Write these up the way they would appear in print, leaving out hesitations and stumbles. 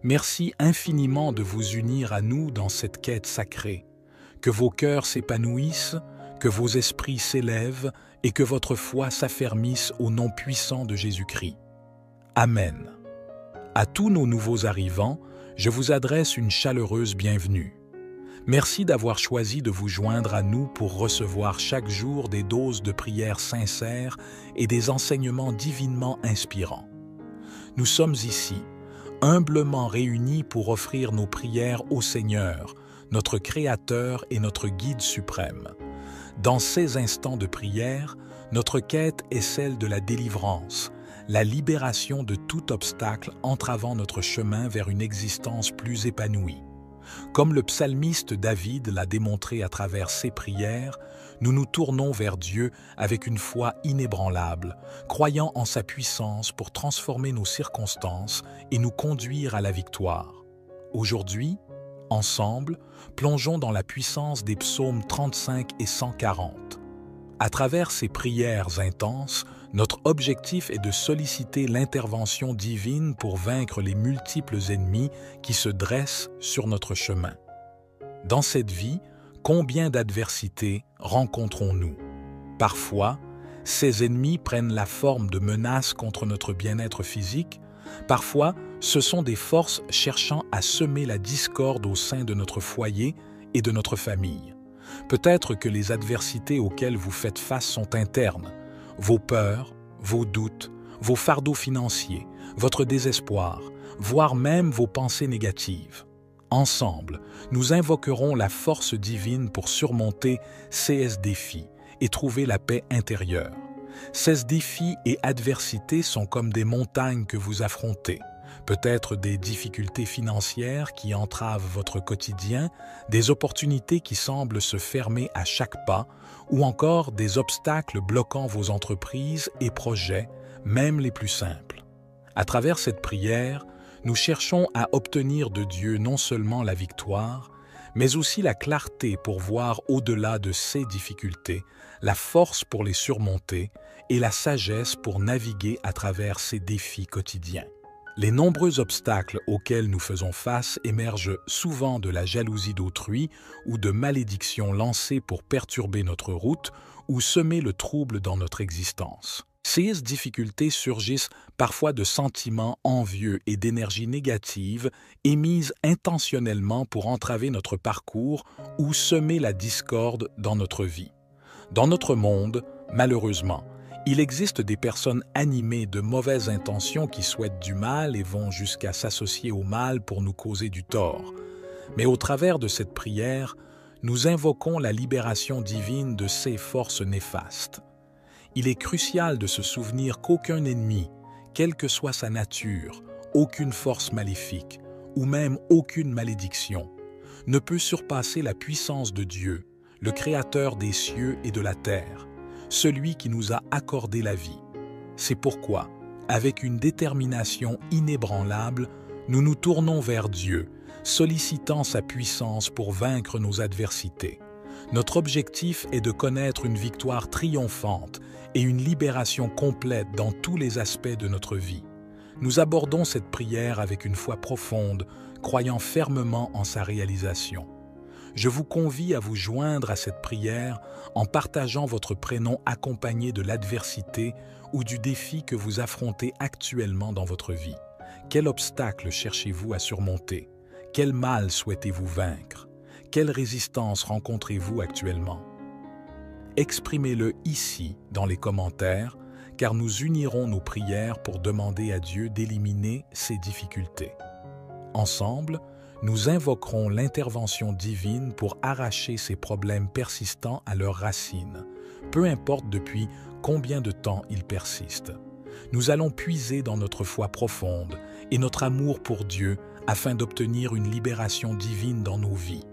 Merci infiniment de vous unir à nous dans cette quête sacrée. Que vos cœurs s'épanouissent, que vos esprits s'élèvent et que votre foi s'affermisse au nom puissant de Jésus-Christ. Amen. À tous nos nouveaux arrivants, je vous adresse une chaleureuse bienvenue. Merci d'avoir choisi de vous joindre à nous pour recevoir chaque jour des doses de prières sincères et des enseignements divinement inspirants. Nous sommes ici, humblement réunis pour offrir nos prières au Seigneur, notre Créateur et notre Guide suprême. Dans ces instants de prière, notre quête est celle de la délivrance, la libération de tout obstacle entravant notre chemin vers une existence plus épanouie. Comme le psalmiste David l'a démontré à travers ses prières, nous nous tournons vers Dieu avec une foi inébranlable, croyant en sa puissance pour transformer nos circonstances et nous conduire à la victoire. Aujourd'hui, ensemble, plongeons dans la puissance des psaumes 35 et 140. À travers ces prières intenses, notre objectif est de solliciter l'intervention divine pour vaincre les multiples ennemis qui se dressent sur notre chemin. Dans cette vie, combien d'adversités rencontrons-nous? Parfois, ces ennemis prennent la forme de menaces contre notre bien-être physique. Parfois, ce sont des forces cherchant à semer la discorde au sein de notre foyer et de notre famille. Peut-être que les adversités auxquelles vous faites face sont internes. Vos peurs, vos doutes, vos fardeaux financiers, votre désespoir, voire même vos pensées négatives. Ensemble, nous invoquerons la force divine pour surmonter ces défis et trouver la paix intérieure. Ces défis et adversités sont comme des montagnes que vous affrontez. Peut-être des difficultés financières qui entravent votre quotidien, des opportunités qui semblent se fermer à chaque pas, ou encore des obstacles bloquant vos entreprises et projets, même les plus simples. À travers cette prière, nous cherchons à obtenir de Dieu non seulement la victoire, mais aussi la clarté pour voir au-delà de ces difficultés, la force pour les surmonter et la sagesse pour naviguer à travers ces défis quotidiens. Les nombreux obstacles auxquels nous faisons face émergent souvent de la jalousie d'autrui ou de malédictions lancées pour perturber notre route ou semer le trouble dans notre existence. Ces difficultés surgissent parfois de sentiments envieux et d'énergie négative émises intentionnellement pour entraver notre parcours ou semer la discorde dans notre vie. Dans notre monde, malheureusement, il existe des personnes animées de mauvaises intentions qui souhaitent du mal et vont jusqu'à s'associer au mal pour nous causer du tort. Mais au travers de cette prière, nous invoquons la libération divine de ces forces néfastes. Il est crucial de se souvenir qu'aucun ennemi, quelle que soit sa nature, aucune force maléfique ou même aucune malédiction, ne peut surpasser la puissance de Dieu, le Créateur des cieux et de la terre, celui qui nous a accordé la vie. C'est pourquoi, avec une détermination inébranlable, nous nous tournons vers Dieu, sollicitant sa puissance pour vaincre nos adversités. Notre objectif est de connaître une victoire triomphante et une libération complète dans tous les aspects de notre vie. Nous abordons cette prière avec une foi profonde, croyant fermement en sa réalisation. Je vous convie à vous joindre à cette prière en partageant votre prénom accompagné de l'adversité ou du défi que vous affrontez actuellement dans votre vie. Quel obstacle cherchez-vous à surmonter? Quel mal souhaitez-vous vaincre? Quelle résistance rencontrez-vous actuellement? Exprimez-le ici dans les commentaires, car nous unirons nos prières pour demander à Dieu d'éliminer ces difficultés. Ensemble, nous invoquerons l'intervention divine pour arracher ces problèmes persistants à leurs racines, peu importe depuis combien de temps ils persistent. Nous allons puiser dans notre foi profonde et notre amour pour Dieu afin d'obtenir une libération divine dans nos vies.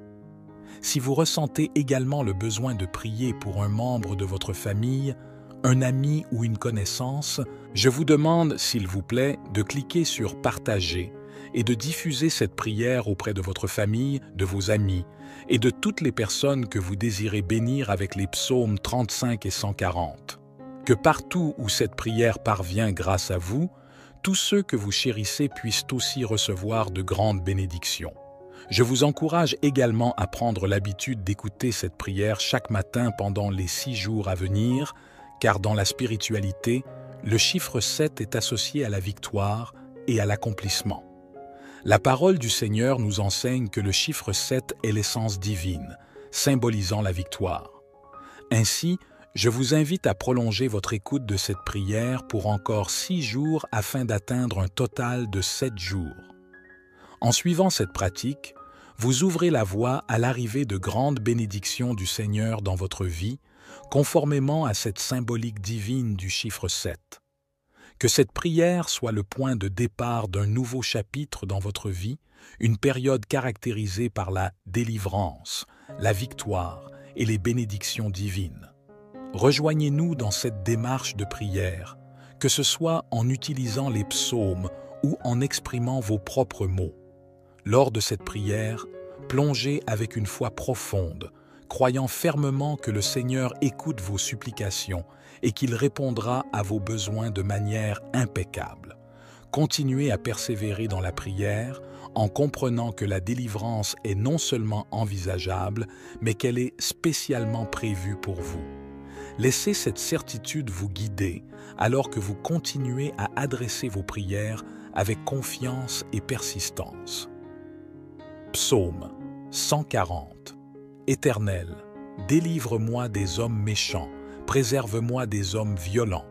Si vous ressentez également le besoin de prier pour un membre de votre famille, un ami ou une connaissance, je vous demande, s'il vous plaît, de cliquer sur « Partager » et de diffuser cette prière auprès de votre famille, de vos amis et de toutes les personnes que vous désirez bénir avec les psaumes 35 et 140. Que partout où cette prière parvient grâce à vous, tous ceux que vous chérissez puissent aussi recevoir de grandes bénédictions. Je vous encourage également à prendre l'habitude d'écouter cette prière chaque matin pendant les 6 jours à venir, car dans la spiritualité, le chiffre 7 est associé à la victoire et à l'accomplissement. La parole du Seigneur nous enseigne que le chiffre 7 est l'essence divine, symbolisant la victoire. Ainsi, je vous invite à prolonger votre écoute de cette prière pour encore 6 jours afin d'atteindre un total de 7 jours. En suivant cette pratique, vous ouvrez la voie à l'arrivée de grandes bénédictions du Seigneur dans votre vie, conformément à cette symbolique divine du chiffre 7. Que cette prière soit le point de départ d'un nouveau chapitre dans votre vie, une période caractérisée par la délivrance, la victoire et les bénédictions divines. Rejoignez-nous dans cette démarche de prière, que ce soit en utilisant les psaumes ou en exprimant vos propres mots. Lors de cette prière, plongez avec une foi profonde, croyant fermement que le Seigneur écoute vos supplications et qu'il répondra à vos besoins de manière impeccable. Continuez à persévérer dans la prière en comprenant que la délivrance est non seulement envisageable, mais qu'elle est spécialement prévue pour vous. Laissez cette certitude vous guider alors que vous continuez à adresser vos prières avec confiance et persistance. Psaume 140. Éternel, délivre-moi des hommes méchants, préserve-moi des hommes violents.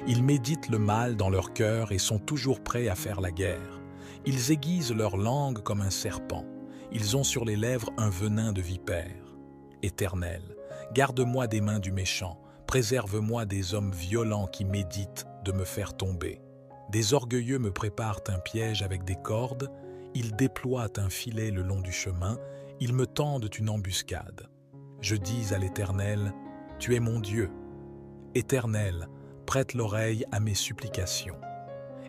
Ils méditent le mal dans leur cœur et sont toujours prêts à faire la guerre. Ils aiguisent leur langue comme un serpent. Ils ont sur les lèvres un venin de vipère. Éternel, garde-moi des mains du méchant, préserve-moi des hommes violents qui méditent de me faire tomber. Des orgueilleux me préparent un piège avec des cordes, ils déploient un filet le long du chemin, ils me tendent une embuscade. Je dis à l'Éternel, « Tu es mon Dieu. » Éternel, prête l'oreille à mes supplications.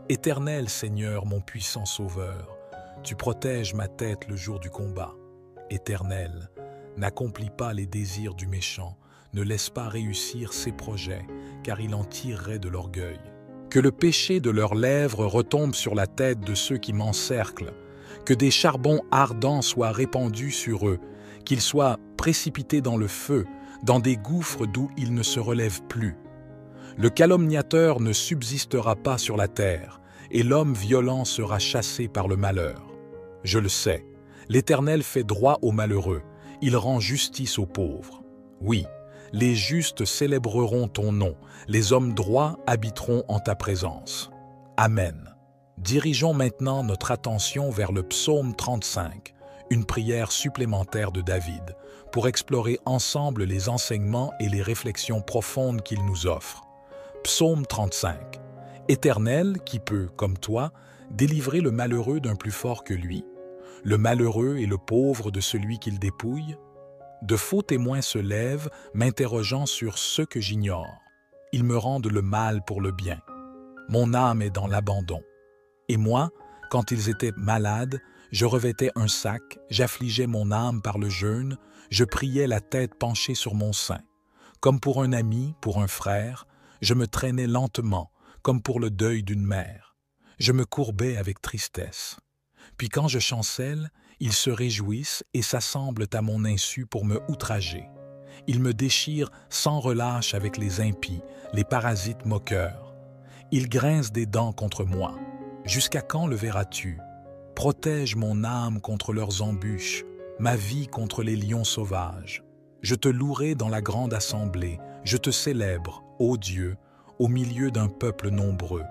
Éternel Seigneur, mon puissant Sauveur, tu protèges ma tête le jour du combat. Éternel, n'accomplis pas les désirs du méchant, ne laisse pas réussir ses projets, car il en tirerait de l'orgueil. Que le péché de leurs lèvres retombe sur la tête de ceux qui m'encerclent, que des charbons ardents soient répandus sur eux, qu'ils soient précipités dans le feu, dans des gouffres d'où ils ne se relèvent plus. Le calomniateur ne subsistera pas sur la terre, et l'homme violent sera chassé par le malheur. Je le sais, l'Éternel fait droit aux malheureux, il rend justice aux pauvres. Oui, les justes célébreront ton nom, les hommes droits habiteront en ta présence. Amen. Dirigeons maintenant notre attention vers le psaume 35, une prière supplémentaire de David, pour explorer ensemble les enseignements et les réflexions profondes qu'il nous offre. Psaume 35. Éternel, qui peut, comme toi, délivrer le malheureux d'un plus fort que lui, le malheureux et le pauvre de celui qu'il dépouille? De faux témoins se lèvent, m'interrogeant sur ce que j'ignore. Ils me rendent le mal pour le bien. Mon âme est dans l'abandon. Et moi, quand ils étaient malades, je revêtais un sac, j'affligeais mon âme par le jeûne, je priais la tête penchée sur mon sein. Comme pour un ami, pour un frère, je me traînais lentement, comme pour le deuil d'une mère. Je me courbais avec tristesse. Puis quand je chancelle, ils se réjouissent et s'assemblent à mon insu pour me outrager. Ils me déchirent sans relâche avec les impies, les parasites moqueurs. Ils grincent des dents contre moi. Jusqu'à quand le verras-tu? Protège mon âme contre leurs embûches, ma vie contre les lions sauvages. Je te louerai dans la grande assemblée, je te célèbre, ô Dieu, au milieu d'un peuple nombreux.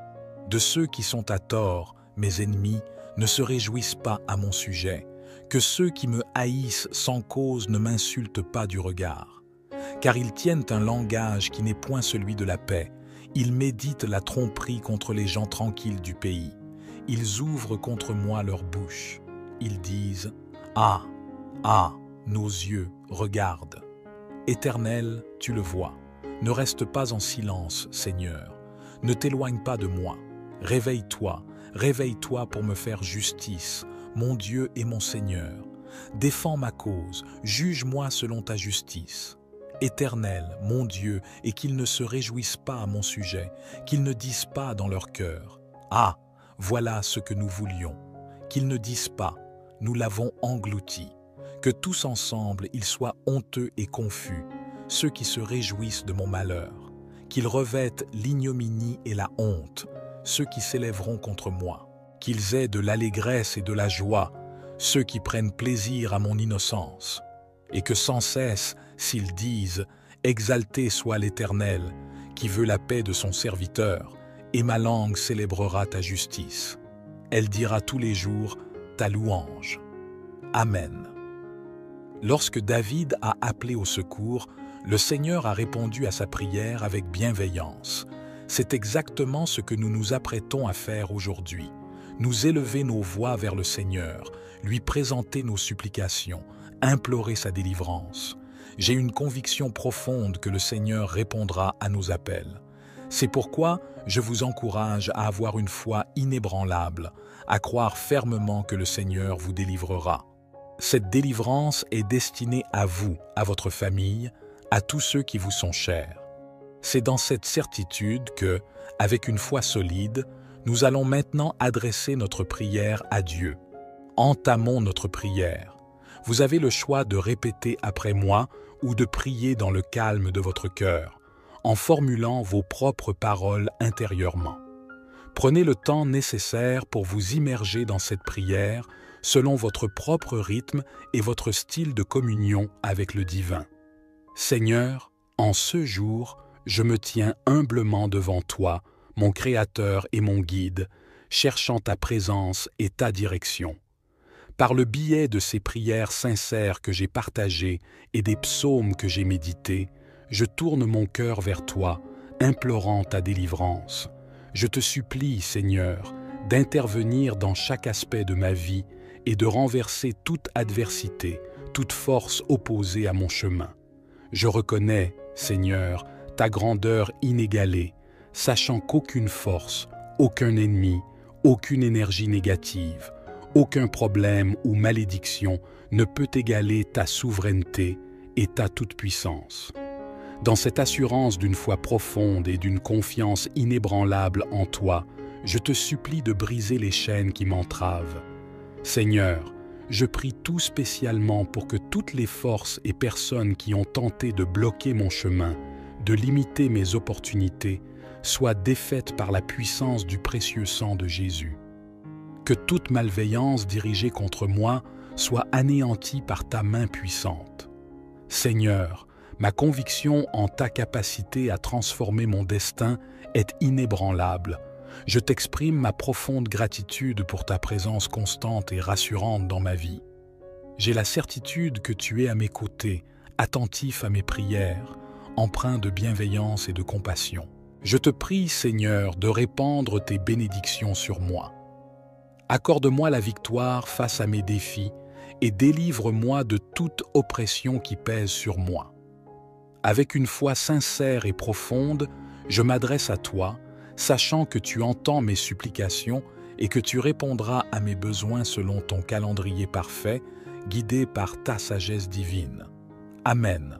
De ceux qui sont à tort, mes ennemis, ne se réjouissent pas à mon sujet, que ceux qui me haïssent sans cause ne m'insultent pas du regard. Car ils tiennent un langage qui n'est point celui de la paix, ils méditent la tromperie contre les gens tranquilles du pays. Ils ouvrent contre moi leur bouche. Ils disent « Ah, ah, nos yeux, regardent. » Éternel, tu le vois. Ne reste pas en silence, Seigneur. Ne t'éloigne pas de moi. Réveille-toi, réveille-toi pour me faire justice, mon Dieu et mon Seigneur. Défends ma cause, juge-moi selon ta justice. Éternel, mon Dieu, et qu'ils ne se réjouissent pas à mon sujet, qu'ils ne disent pas dans leur cœur « Ah, voilà ce que nous voulions. Qu'ils ne disent pas, nous l'avons englouti. Que tous ensemble ils soient honteux et confus, ceux qui se réjouissent de mon malheur. Qu'ils revêtent l'ignominie et la honte, ceux qui s'élèveront contre moi. Qu'ils aient de l'allégresse et de la joie, ceux qui prennent plaisir à mon innocence. Et que sans cesse, s'ils disent « Exalté soit l'Éternel, qui veut la paix de son serviteur, et ma langue célébrera ta justice. Elle dira tous les jours ta louange. Amen. » Lorsque David a appelé au secours, le Seigneur a répondu à sa prière avec bienveillance. C'est exactement ce que nous nous apprêtons à faire aujourd'hui. Nous élever nos voix vers le Seigneur, lui présenter nos supplications, implorer sa délivrance. J'ai une conviction profonde que le Seigneur répondra à nos appels. C'est pourquoi je vous encourage à avoir une foi inébranlable, à croire fermement que le Seigneur vous délivrera. Cette délivrance est destinée à vous, à votre famille, à tous ceux qui vous sont chers. C'est dans cette certitude que, avec une foi solide, nous allons maintenant adresser notre prière à Dieu. Entamons notre prière. Vous avez le choix de répéter après moi ou de prier dans le calme de votre cœur, en formulant vos propres paroles intérieurement. Prenez le temps nécessaire pour vous immerger dans cette prière selon votre propre rythme et votre style de communion avec le divin. Seigneur, en ce jour, je me tiens humblement devant toi, mon Créateur et mon Guide, cherchant ta présence et ta direction. Par le biais de ces prières sincères que j'ai partagées et des psaumes que j'ai médités, je tourne mon cœur vers toi, implorant ta délivrance. Je te supplie, Seigneur, d'intervenir dans chaque aspect de ma vie et de renverser toute adversité, toute force opposée à mon chemin. Je reconnais, Seigneur, ta grandeur inégalée, sachant qu'aucune force, aucun ennemi, aucune énergie négative, aucun problème ou malédiction ne peut égaler ta souveraineté et ta toute-puissance. Dans cette assurance d'une foi profonde et d'une confiance inébranlable en toi, je te supplie de briser les chaînes qui m'entravent. Seigneur, je prie tout spécialement pour que toutes les forces et personnes qui ont tenté de bloquer mon chemin, de limiter mes opportunités, soient défaites par la puissance du précieux sang de Jésus. Que toute malveillance dirigée contre moi soit anéantie par ta main puissante. Seigneur, ma conviction en ta capacité à transformer mon destin est inébranlable. Je t'exprime ma profonde gratitude pour ta présence constante et rassurante dans ma vie. J'ai la certitude que tu es à mes côtés, attentif à mes prières, empreint de bienveillance et de compassion. Je te prie, Seigneur, de répandre tes bénédictions sur moi. Accorde-moi la victoire face à mes défis et délivre-moi de toute oppression qui pèse sur moi. Avec une foi sincère et profonde, je m'adresse à toi, sachant que tu entends mes supplications et que tu répondras à mes besoins selon ton calendrier parfait, guidé par ta sagesse divine. Amen.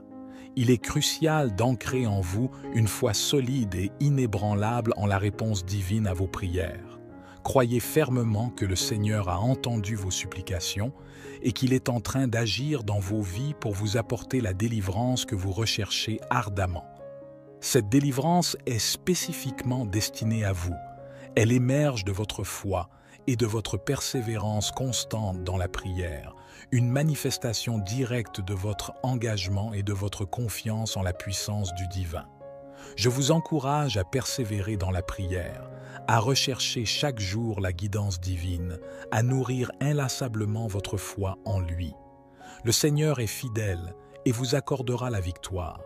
Il est crucial d'ancrer en vous une foi solide et inébranlable en la réponse divine à vos prières. Croyez fermement que le Seigneur a entendu vos supplications et qu'il est en train d'agir dans vos vies pour vous apporter la délivrance que vous recherchez ardemment. Cette délivrance est spécifiquement destinée à vous. Elle émerge de votre foi et de votre persévérance constante dans la prière, une manifestation directe de votre engagement et de votre confiance en la puissance du divin. Je vous encourage à persévérer dans la prière, à rechercher chaque jour la guidance divine, à nourrir inlassablement votre foi en lui. Le Seigneur est fidèle et vous accordera la victoire.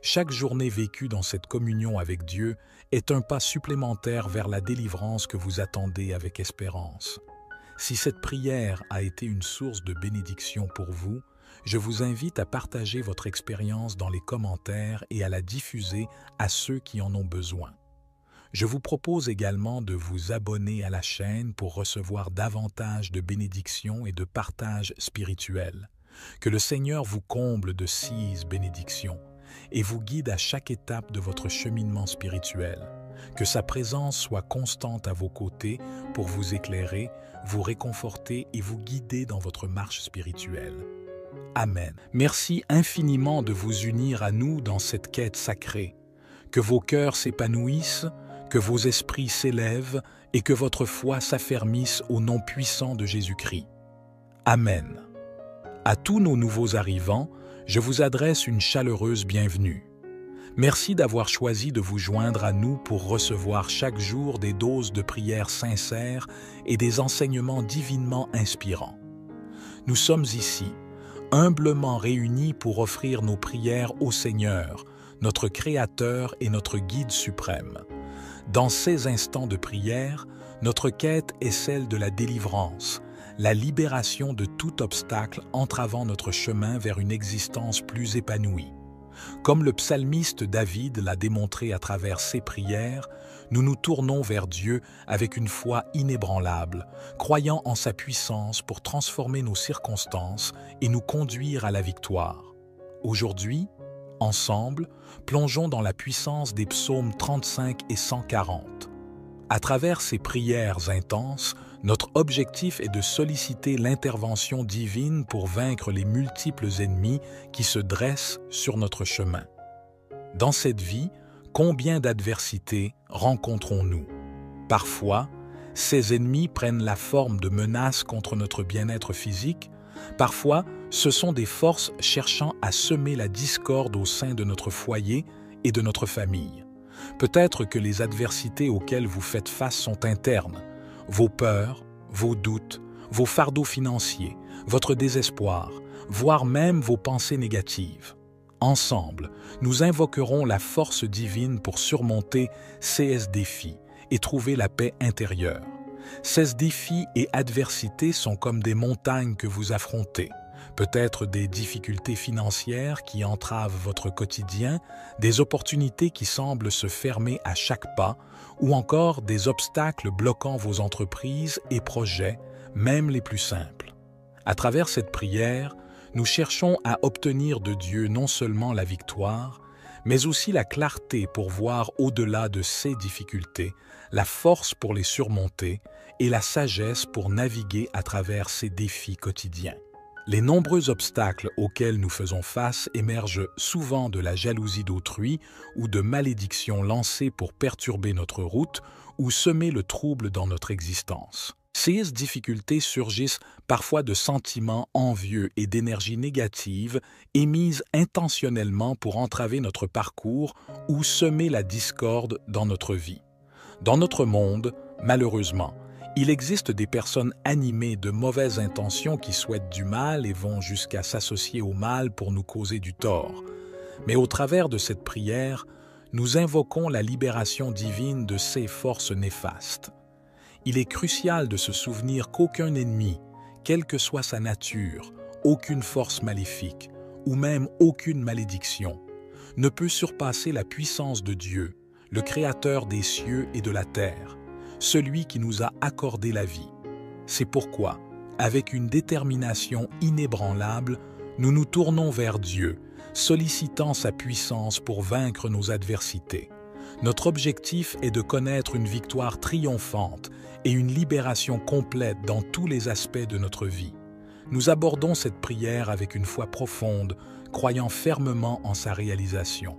Chaque journée vécue dans cette communion avec Dieu est un pas supplémentaire vers la délivrance que vous attendez avec espérance. Si cette prière a été une source de bénédiction pour vous, je vous invite à partager votre expérience dans les commentaires et à la diffuser à ceux qui en ont besoin. Je vous propose également de vous abonner à la chaîne pour recevoir davantage de bénédictions et de partages spirituels. Que le Seigneur vous comble de 6 bénédictions et vous guide à chaque étape de votre cheminement spirituel. Que sa présence soit constante à vos côtés pour vous éclairer, vous réconforter et vous guider dans votre marche spirituelle. Amen. Merci infiniment de vous unir à nous dans cette quête sacrée. Que vos cœurs s'épanouissent, que vos esprits s'élèvent et que votre foi s'affermisse au nom puissant de Jésus-Christ. Amen. À tous nos nouveaux arrivants, je vous adresse une chaleureuse bienvenue. Merci d'avoir choisi de vous joindre à nous pour recevoir chaque jour des doses de prières sincères et des enseignements divinement inspirants. Nous sommes ici, humblement réunis pour offrir nos prières au Seigneur, notre Créateur et notre Guide suprême. Dans ces instants de prière, notre quête est celle de la délivrance, la libération de tout obstacle entravant notre chemin vers une existence plus épanouie. Comme le psalmiste David l'a démontré à travers ses prières, nous nous tournons vers Dieu avec une foi inébranlable, croyant en sa puissance pour transformer nos circonstances et nous conduire à la victoire. Aujourd'hui, ensemble, plongeons dans la puissance des psaumes 35 et 140. À travers ces prières intenses, notre objectif est de solliciter l'intervention divine pour vaincre les multiples ennemis qui se dressent sur notre chemin. Dans cette vie, combien d'adversités rencontrons-nous? Parfois, ces ennemis prennent la forme de menaces contre notre bien-être physique. Parfois, ce sont des forces cherchant à semer la discorde au sein de notre foyer et de notre famille. Peut-être que les adversités auxquelles vous faites face sont internes. Vos peurs, vos doutes, vos fardeaux financiers, votre désespoir, voire même vos pensées négatives. Ensemble, nous invoquerons la force divine pour surmonter ces défis et trouver la paix intérieure. Ces défis et adversités sont comme des montagnes que vous affrontez. Peut-être des difficultés financières qui entravent votre quotidien, des opportunités qui semblent se fermer à chaque pas, ou encore des obstacles bloquant vos entreprises et projets, même les plus simples. À travers cette prière, nous cherchons à obtenir de Dieu non seulement la victoire, mais aussi la clarté pour voir au-delà de ces difficultés, la force pour les surmonter et la sagesse pour naviguer à travers ces défis quotidiens. Les nombreux obstacles auxquels nous faisons face émergent souvent de la jalousie d'autrui ou de malédictions lancées pour perturber notre route ou semer le trouble dans notre existence. Ces difficultés surgissent parfois de sentiments envieux et d'énergie négative émises intentionnellement pour entraver notre parcours ou semer la discorde dans notre vie. Dans notre monde, malheureusement, il existe des personnes animées de mauvaises intentions qui souhaitent du mal et vont jusqu'à s'associer au mal pour nous causer du tort. Mais au travers de cette prière, nous invoquons la libération divine de ces forces néfastes. Il est crucial de se souvenir qu'aucun ennemi, quelle que soit sa nature, aucune force maléfique ou même aucune malédiction, ne peut surpasser la puissance de Dieu, le Créateur des cieux et de la terre, celui qui nous a accordé la vie. C'est pourquoi, avec une détermination inébranlable, nous nous tournons vers Dieu, sollicitant sa puissance pour vaincre nos adversités. Notre objectif est de connaître une victoire triomphante et une libération complète dans tous les aspects de notre vie. Nous abordons cette prière avec une foi profonde, croyant fermement en sa réalisation.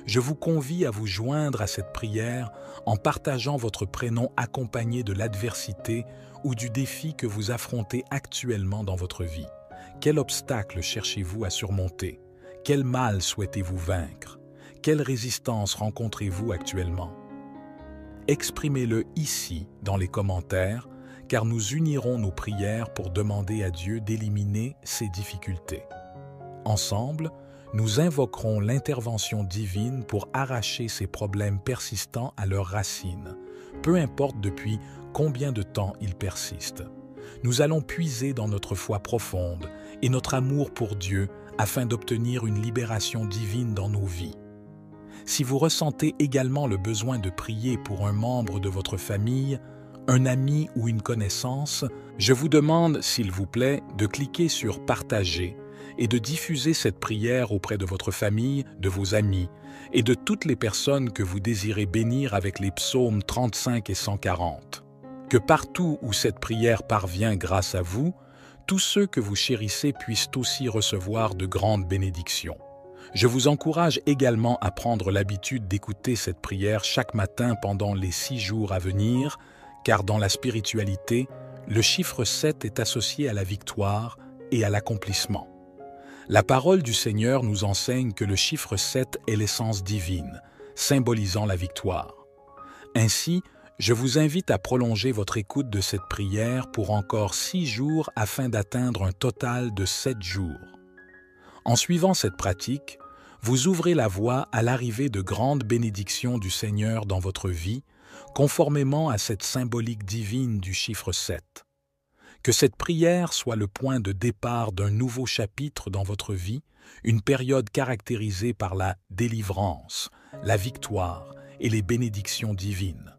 Je vous convie à vous joindre à cette prière en partageant votre prénom accompagné de l'adversité ou du défi que vous affrontez actuellement dans votre vie. Quel obstacle cherchez-vous à surmonter? Quel mal souhaitez-vous vaincre? Quelle résistance rencontrez-vous actuellement? Exprimez-le ici dans les commentaires, car nous unirons nos prières pour demander à Dieu d'éliminer ces difficultés. Ensemble, nous invoquerons l'intervention divine pour arracher ces problèmes persistants à leurs racines, peu importe depuis combien de temps ils persistent. Nous allons puiser dans notre foi profonde et notre amour pour Dieu afin d'obtenir une libération divine dans nos vies. Si vous ressentez également le besoin de prier pour un membre de votre famille, un ami ou une connaissance, je vous demande, s'il vous plaît, de cliquer sur « Partager » et de diffuser cette prière auprès de votre famille, de vos amis et de toutes les personnes que vous désirez bénir avec les psaumes 35 et 140. Que partout où cette prière parvient grâce à vous, tous ceux que vous chérissez puissent aussi recevoir de grandes bénédictions. Je vous encourage également à prendre l'habitude d'écouter cette prière chaque matin pendant les 6 jours à venir, car dans la spiritualité, le chiffre 7 est associé à la victoire et à l'accomplissement. La parole du Seigneur nous enseigne que le chiffre 7 est l'essence divine, symbolisant la victoire. Ainsi, je vous invite à prolonger votre écoute de cette prière pour encore 6 jours afin d'atteindre un total de 7 jours. En suivant cette pratique, vous ouvrez la voie à l'arrivée de grandes bénédictions du Seigneur dans votre vie, conformément à cette symbolique divine du chiffre 7. Que cette prière soit le point de départ d'un nouveau chapitre dans votre vie, une période caractérisée par la délivrance, la victoire et les bénédictions divines.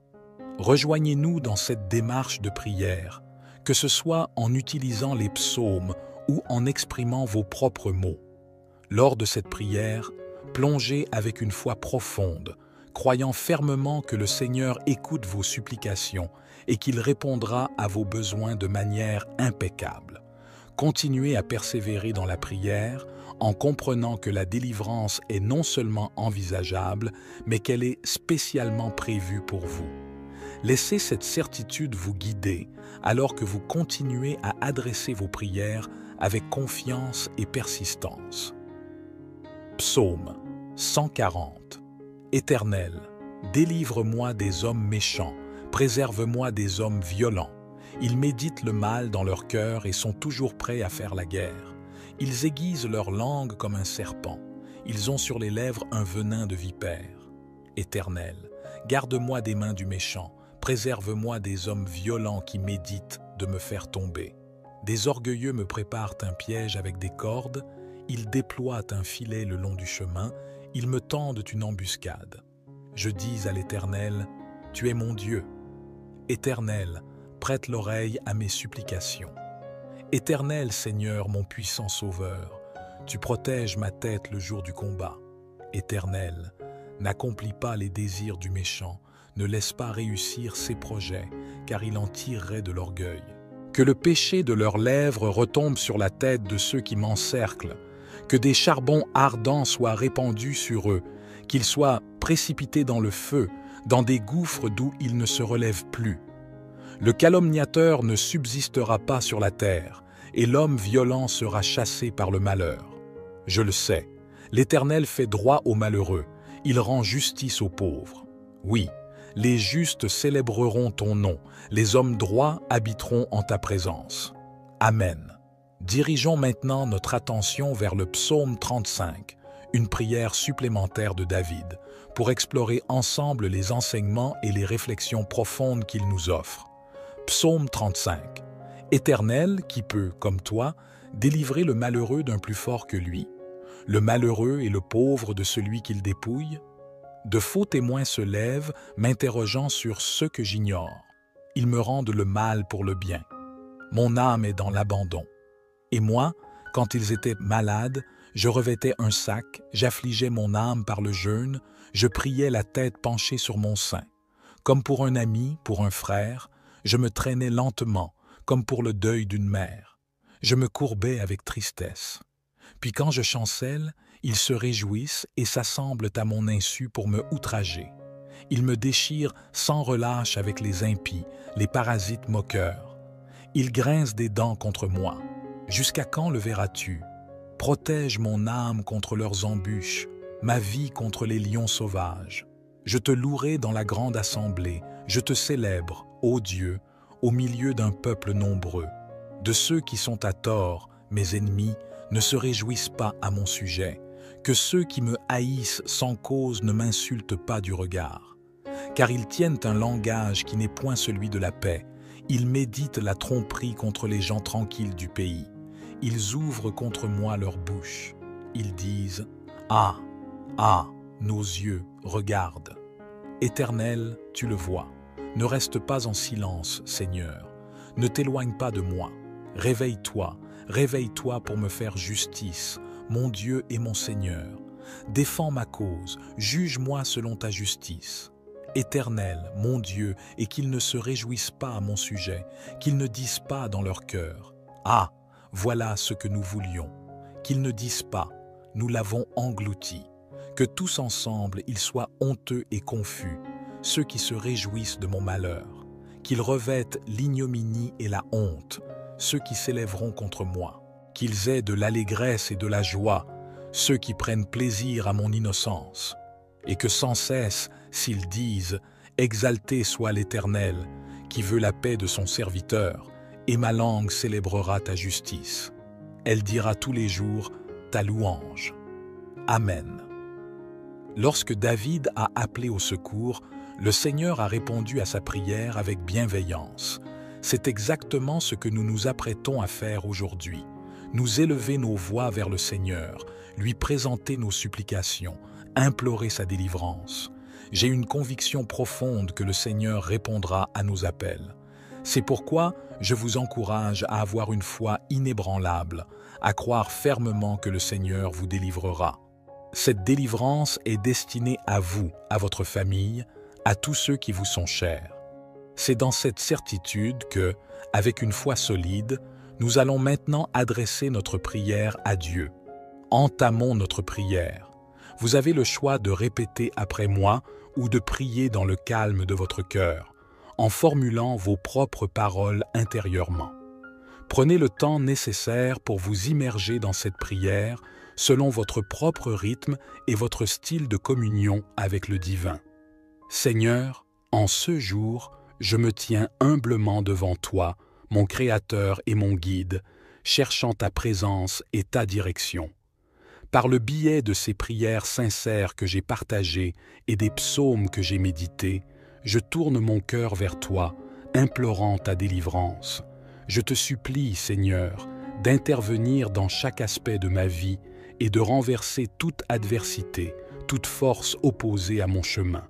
Rejoignez-nous dans cette démarche de prière, que ce soit en utilisant les psaumes ou en exprimant vos propres mots. Lors de cette prière, plongez avec une foi profonde, croyant fermement que le Seigneur écoute vos supplications et qu'il répondra à vos besoins de manière impeccable. Continuez à persévérer dans la prière en comprenant que la délivrance est non seulement envisageable, mais qu'elle est spécialement prévue pour vous. Laissez cette certitude vous guider alors que vous continuez à adresser vos prières avec confiance et persistance. Psaume 140. Éternel, délivre-moi des hommes méchants, préserve-moi des hommes violents. Ils méditent le mal dans leur cœur et sont toujours prêts à faire la guerre. Ils aiguisent leur langue comme un serpent. Ils ont sur les lèvres un venin de vipère. Éternel, garde-moi des mains du méchant, préserve-moi des hommes violents qui méditent de me faire tomber. Des orgueilleux me préparent un piège avec des cordes, ils déploient un filet le long du chemin, ils me tendent une embuscade. Je dis à l'Éternel, « Tu es mon Dieu. » Éternel, prête l'oreille à mes supplications. Éternel Seigneur, mon puissant Sauveur, tu protèges ma tête le jour du combat. Éternel, n'accomplis pas les désirs du méchant, ne laisse pas réussir ses projets, car il en tirerait de l'orgueil. Que le péché de leurs lèvres retombe sur la tête de ceux qui m'encerclent, que des charbons ardents soient répandus sur eux, qu'ils soient précipités dans le feu, dans des gouffres d'où ils ne se relèvent plus. Le calomniateur ne subsistera pas sur la terre, et l'homme violent sera chassé par le malheur. Je le sais, l'Éternel fait droit aux malheureux, il rend justice aux pauvres. Oui, les justes célébreront ton nom, les hommes droits habiteront en ta présence. Amen. Dirigeons maintenant notre attention vers le psaume 35, une prière supplémentaire de David, pour explorer ensemble les enseignements et les réflexions profondes qu'il nous offre. Psaume 35. Éternel, qui peut, comme toi, délivrer le malheureux d'un plus fort que lui, le malheureux et le pauvre de celui qu'il dépouille? De faux témoins se lèvent, m'interrogeant sur ce que j'ignore. Ils me rendent le mal pour le bien. Mon âme est dans l'abandon. Et moi, quand ils étaient malades, je revêtais un sac, j'affligeais mon âme par le jeûne, je priais la tête penchée sur mon sein. Comme pour un ami, pour un frère, je me traînais lentement, comme pour le deuil d'une mère. Je me courbais avec tristesse. Puis quand je chancelle, ils se réjouissent et s'assemblent à mon insu pour me outrager. Ils me déchirent sans relâche avec les impies, les parasites moqueurs. Ils grincent des dents contre moi. Jusqu'à quand le verras-tu? Protège mon âme contre leurs embûches, ma vie contre les lions sauvages. Je te louerai dans la grande assemblée, je te célèbre, ô Dieu, au milieu d'un peuple nombreux. De ceux qui sont à tort, mes ennemis, ne se réjouissent pas à mon sujet. Que ceux qui me haïssent sans cause ne m'insultent pas du regard. Car ils tiennent un langage qui n'est point celui de la paix. Ils méditent la tromperie contre les gens tranquilles du pays. Ils ouvrent contre moi leur bouche. Ils disent « Ah, ah, nos yeux, regardent. » Éternel, tu le vois. Ne reste pas en silence, Seigneur. Ne t'éloigne pas de moi. Réveille-toi, réveille-toi pour me faire justice, mon Dieu et mon Seigneur. Défends ma cause, juge-moi selon ta justice. Éternel, mon Dieu, et qu'ils ne se réjouissent pas à mon sujet, qu'ils ne disent pas dans leur cœur, « Ah, voilà ce que nous voulions », qu'ils ne disent pas, « Nous l'avons englouti », que tous ensemble ils soient honteux et confus, ceux qui se réjouissent de mon malheur, qu'ils revêtent l'ignominie et la honte, ceux qui s'élèveront contre moi, qu'ils aient de l'allégresse et de la joie, ceux qui prennent plaisir à mon innocence, et que sans cesse, s'ils disent « Exalté soit l'Éternel, qui veut la paix de son serviteur, et ma langue célébrera ta justice. Elle dira tous les jours ta louange. Amen. » Lorsque David a appelé au secours, le Seigneur a répondu à sa prière avec bienveillance. C'est exactement ce que nous nous apprêtons à faire aujourd'hui. Nous élever nos voix vers le Seigneur, lui présenter nos supplications, implorer sa délivrance. J'ai une conviction profonde que le Seigneur répondra à nos appels. C'est pourquoi je vous encourage à avoir une foi inébranlable, à croire fermement que le Seigneur vous délivrera. Cette délivrance est destinée à vous, à votre famille, à tous ceux qui vous sont chers. C'est dans cette certitude que, avec une foi solide, nous allons maintenant adresser notre prière à Dieu. Entamons notre prière. Vous avez le choix de répéter après moi ou de prier dans le calme de votre cœur, en formulant vos propres paroles intérieurement. Prenez le temps nécessaire pour vous immerger dans cette prière selon votre propre rythme et votre style de communion avec le divin. Seigneur, en ce jour, je me tiens humblement devant toi, mon Créateur et mon Guide, cherchant ta présence et ta direction. Par le biais de ces prières sincères que j'ai partagées et des psaumes que j'ai médités, je tourne mon cœur vers toi, implorant ta délivrance. Je te supplie, Seigneur, d'intervenir dans chaque aspect de ma vie et de renverser toute adversité, toute force opposée à mon chemin.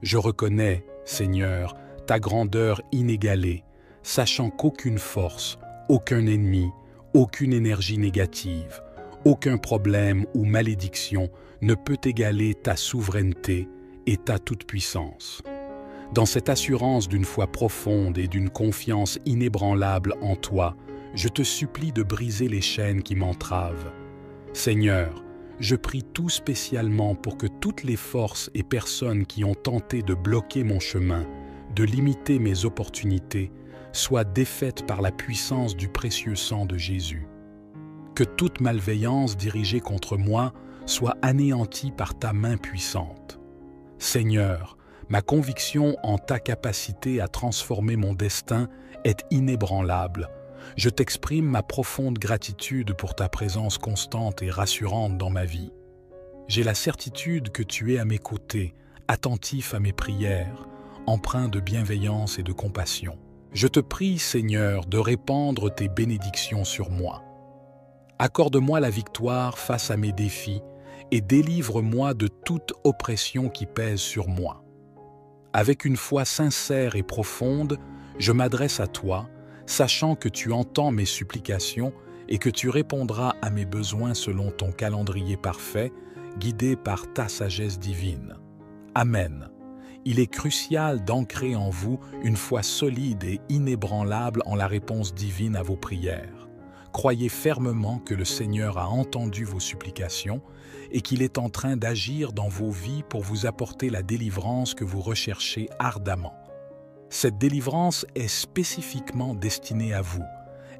Je reconnais, Seigneur, ta grandeur inégalée, sachant qu'aucune force, aucun ennemi, aucune énergie négative, aucun problème ou malédiction ne peut égaler ta souveraineté et ta toute-puissance. Dans cette assurance d'une foi profonde et d'une confiance inébranlable en toi, je te supplie de briser les chaînes qui m'entravent. Seigneur, je prie tout spécialement pour que toutes les forces et personnes qui ont tenté de bloquer mon chemin, de limiter mes opportunités, soient défaites par la puissance du précieux sang de Jésus. Que toute malveillance dirigée contre moi soit anéantie par ta main puissante. Seigneur, ma conviction en ta capacité à transformer mon destin est inébranlable. Je t'exprime ma profonde gratitude pour ta présence constante et rassurante dans ma vie. J'ai la certitude que tu es à mes côtés, attentif à mes prières, empreint de bienveillance et de compassion. Je te prie, Seigneur, de répandre tes bénédictions sur moi. Accorde-moi la victoire face à mes défis et délivre-moi de toute oppression qui pèse sur moi. Avec une foi sincère et profonde, je m'adresse à toi, sachant que tu entends mes supplications et que tu répondras à mes besoins selon ton calendrier parfait, guidé par ta sagesse divine. Amen. Il est crucial d'ancrer en vous une foi solide et inébranlable en la réponse divine à vos prières. Croyez fermement que le Seigneur a entendu vos supplications et qu'il est en train d'agir dans vos vies pour vous apporter la délivrance que vous recherchez ardemment. Cette délivrance est spécifiquement destinée à vous.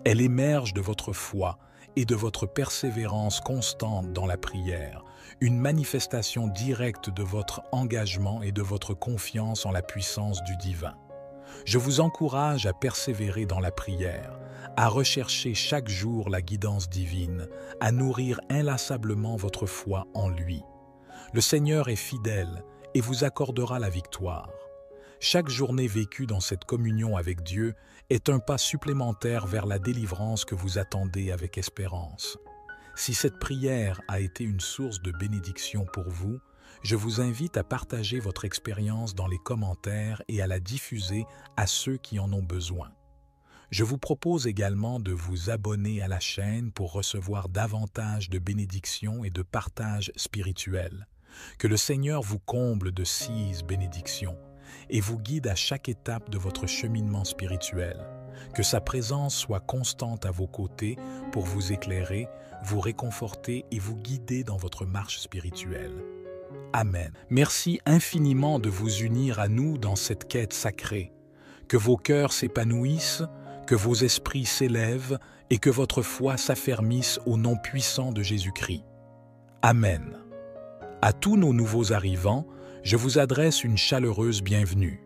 Elle émerge de votre foi et de votre persévérance constante dans la prière, une manifestation directe de votre engagement et de votre confiance en la puissance du divin. Je vous encourage à persévérer dans la prière, à rechercher chaque jour la guidance divine, à nourrir inlassablement votre foi en lui. Le Seigneur est fidèle et vous accordera la victoire. Chaque journée vécue dans cette communion avec Dieu est un pas supplémentaire vers la délivrance que vous attendez avec espérance. Si cette prière a été une source de bénédiction pour vous, je vous invite à partager votre expérience dans les commentaires et à la diffuser à ceux qui en ont besoin. Je vous propose également de vous abonner à la chaîne pour recevoir davantage de bénédictions et de partages spirituels. Que le Seigneur vous comble de 6 bénédictions et vous guide à chaque étape de votre cheminement spirituel. Que sa présence soit constante à vos côtés pour vous éclairer, vous réconforter et vous guider dans votre marche spirituelle. Amen. Merci infiniment de vous unir à nous dans cette quête sacrée. Que vos cœurs s'épanouissent, que vos esprits s'élèvent et que votre foi s'affermisse au nom puissant de Jésus-Christ. Amen. À tous nos nouveaux arrivants, je vous adresse une chaleureuse bienvenue.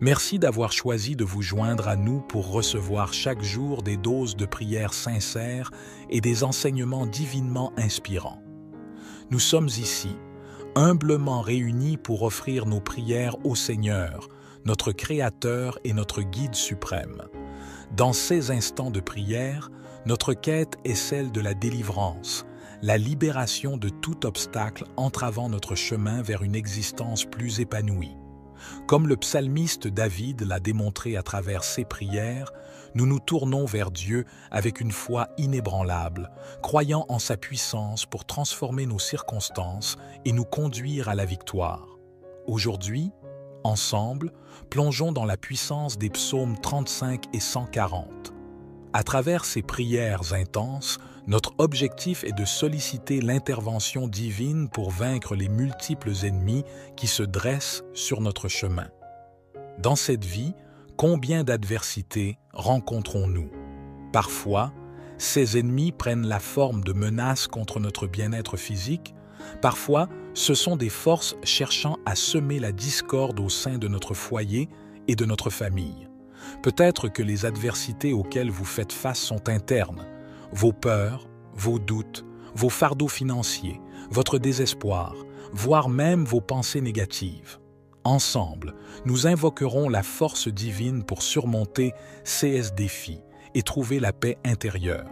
Merci d'avoir choisi de vous joindre à nous pour recevoir chaque jour des doses de prières sincères et des enseignements divinement inspirants. Nous sommes ici, humblement réunis pour offrir nos prières au Seigneur, notre Créateur et notre Guide suprême. Dans ces instants de prière, notre quête est celle de la délivrance, la libération de tout obstacle entravant notre chemin vers une existence plus épanouie. Comme le psalmiste David l'a démontré à travers ses prières, nous nous tournons vers Dieu avec une foi inébranlable, croyant en sa puissance pour transformer nos circonstances et nous conduire à la victoire. Aujourd'hui, ensemble, plongeons dans la puissance des psaumes 35 et 140. À travers ces prières intenses, notre objectif est de solliciter l'intervention divine pour vaincre les multiples ennemis qui se dressent sur notre chemin. Dans cette vie, combien d'adversités rencontrons-nous? Parfois, ces ennemis prennent la forme de menaces contre notre bien-être physique. Parfois, ce sont des forces cherchant à semer la discorde au sein de notre foyer et de notre famille. Peut-être que les adversités auxquelles vous faites face sont internes. Vos peurs, vos doutes, vos fardeaux financiers, votre désespoir, voire même vos pensées négatives. Ensemble, nous invoquerons la force divine pour surmonter ces défis et trouver la paix intérieure.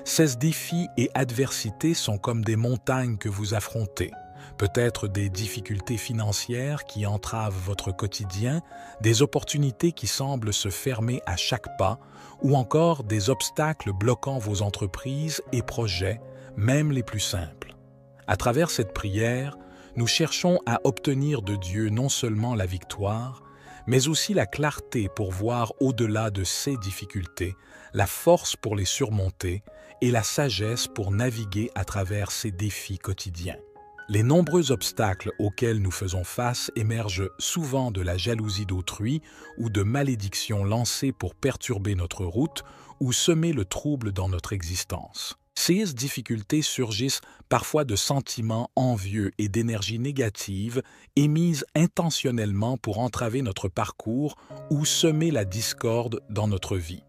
Ces défis et adversités sont comme des montagnes que vous affrontez. Peut-être des difficultés financières qui entravent votre quotidien, des opportunités qui semblent se fermer à chaque pas, ou encore des obstacles bloquant vos entreprises et projets, même les plus simples. À travers cette prière, nous cherchons à obtenir de Dieu non seulement la victoire, mais aussi la clarté pour voir au-delà de ces difficultés, la force pour les surmonter et la sagesse pour naviguer à travers ces défis quotidiens. Les nombreux obstacles auxquels nous faisons face émergent souvent de la jalousie d'autrui ou de malédictions lancées pour perturber notre route ou semer le trouble dans notre existence. Ces difficultés surgissent parfois de sentiments envieux et d'énergie négative émises intentionnellement pour entraver notre parcours ou semer la discorde dans notre vie.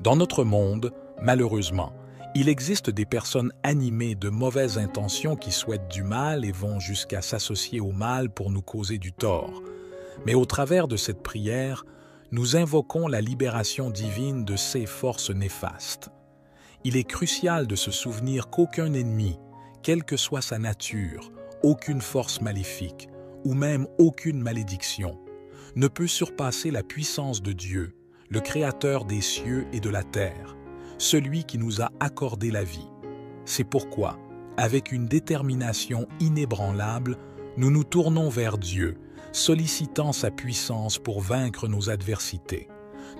Dans notre monde, malheureusement, il existe des personnes animées de mauvaises intentions qui souhaitent du mal et vont jusqu'à s'associer au mal pour nous causer du tort. Mais au travers de cette prière, nous invoquons la libération divine de ces forces néfastes. Il est crucial de se souvenir qu'aucun ennemi, quelle que soit sa nature, aucune force maléfique ou même aucune malédiction, ne peut surpasser la puissance de Dieu, le Créateur des cieux et de la terre, celui qui nous a accordé la vie. C'est pourquoi, avec une détermination inébranlable, nous nous tournons vers Dieu, sollicitant sa puissance pour vaincre nos adversités.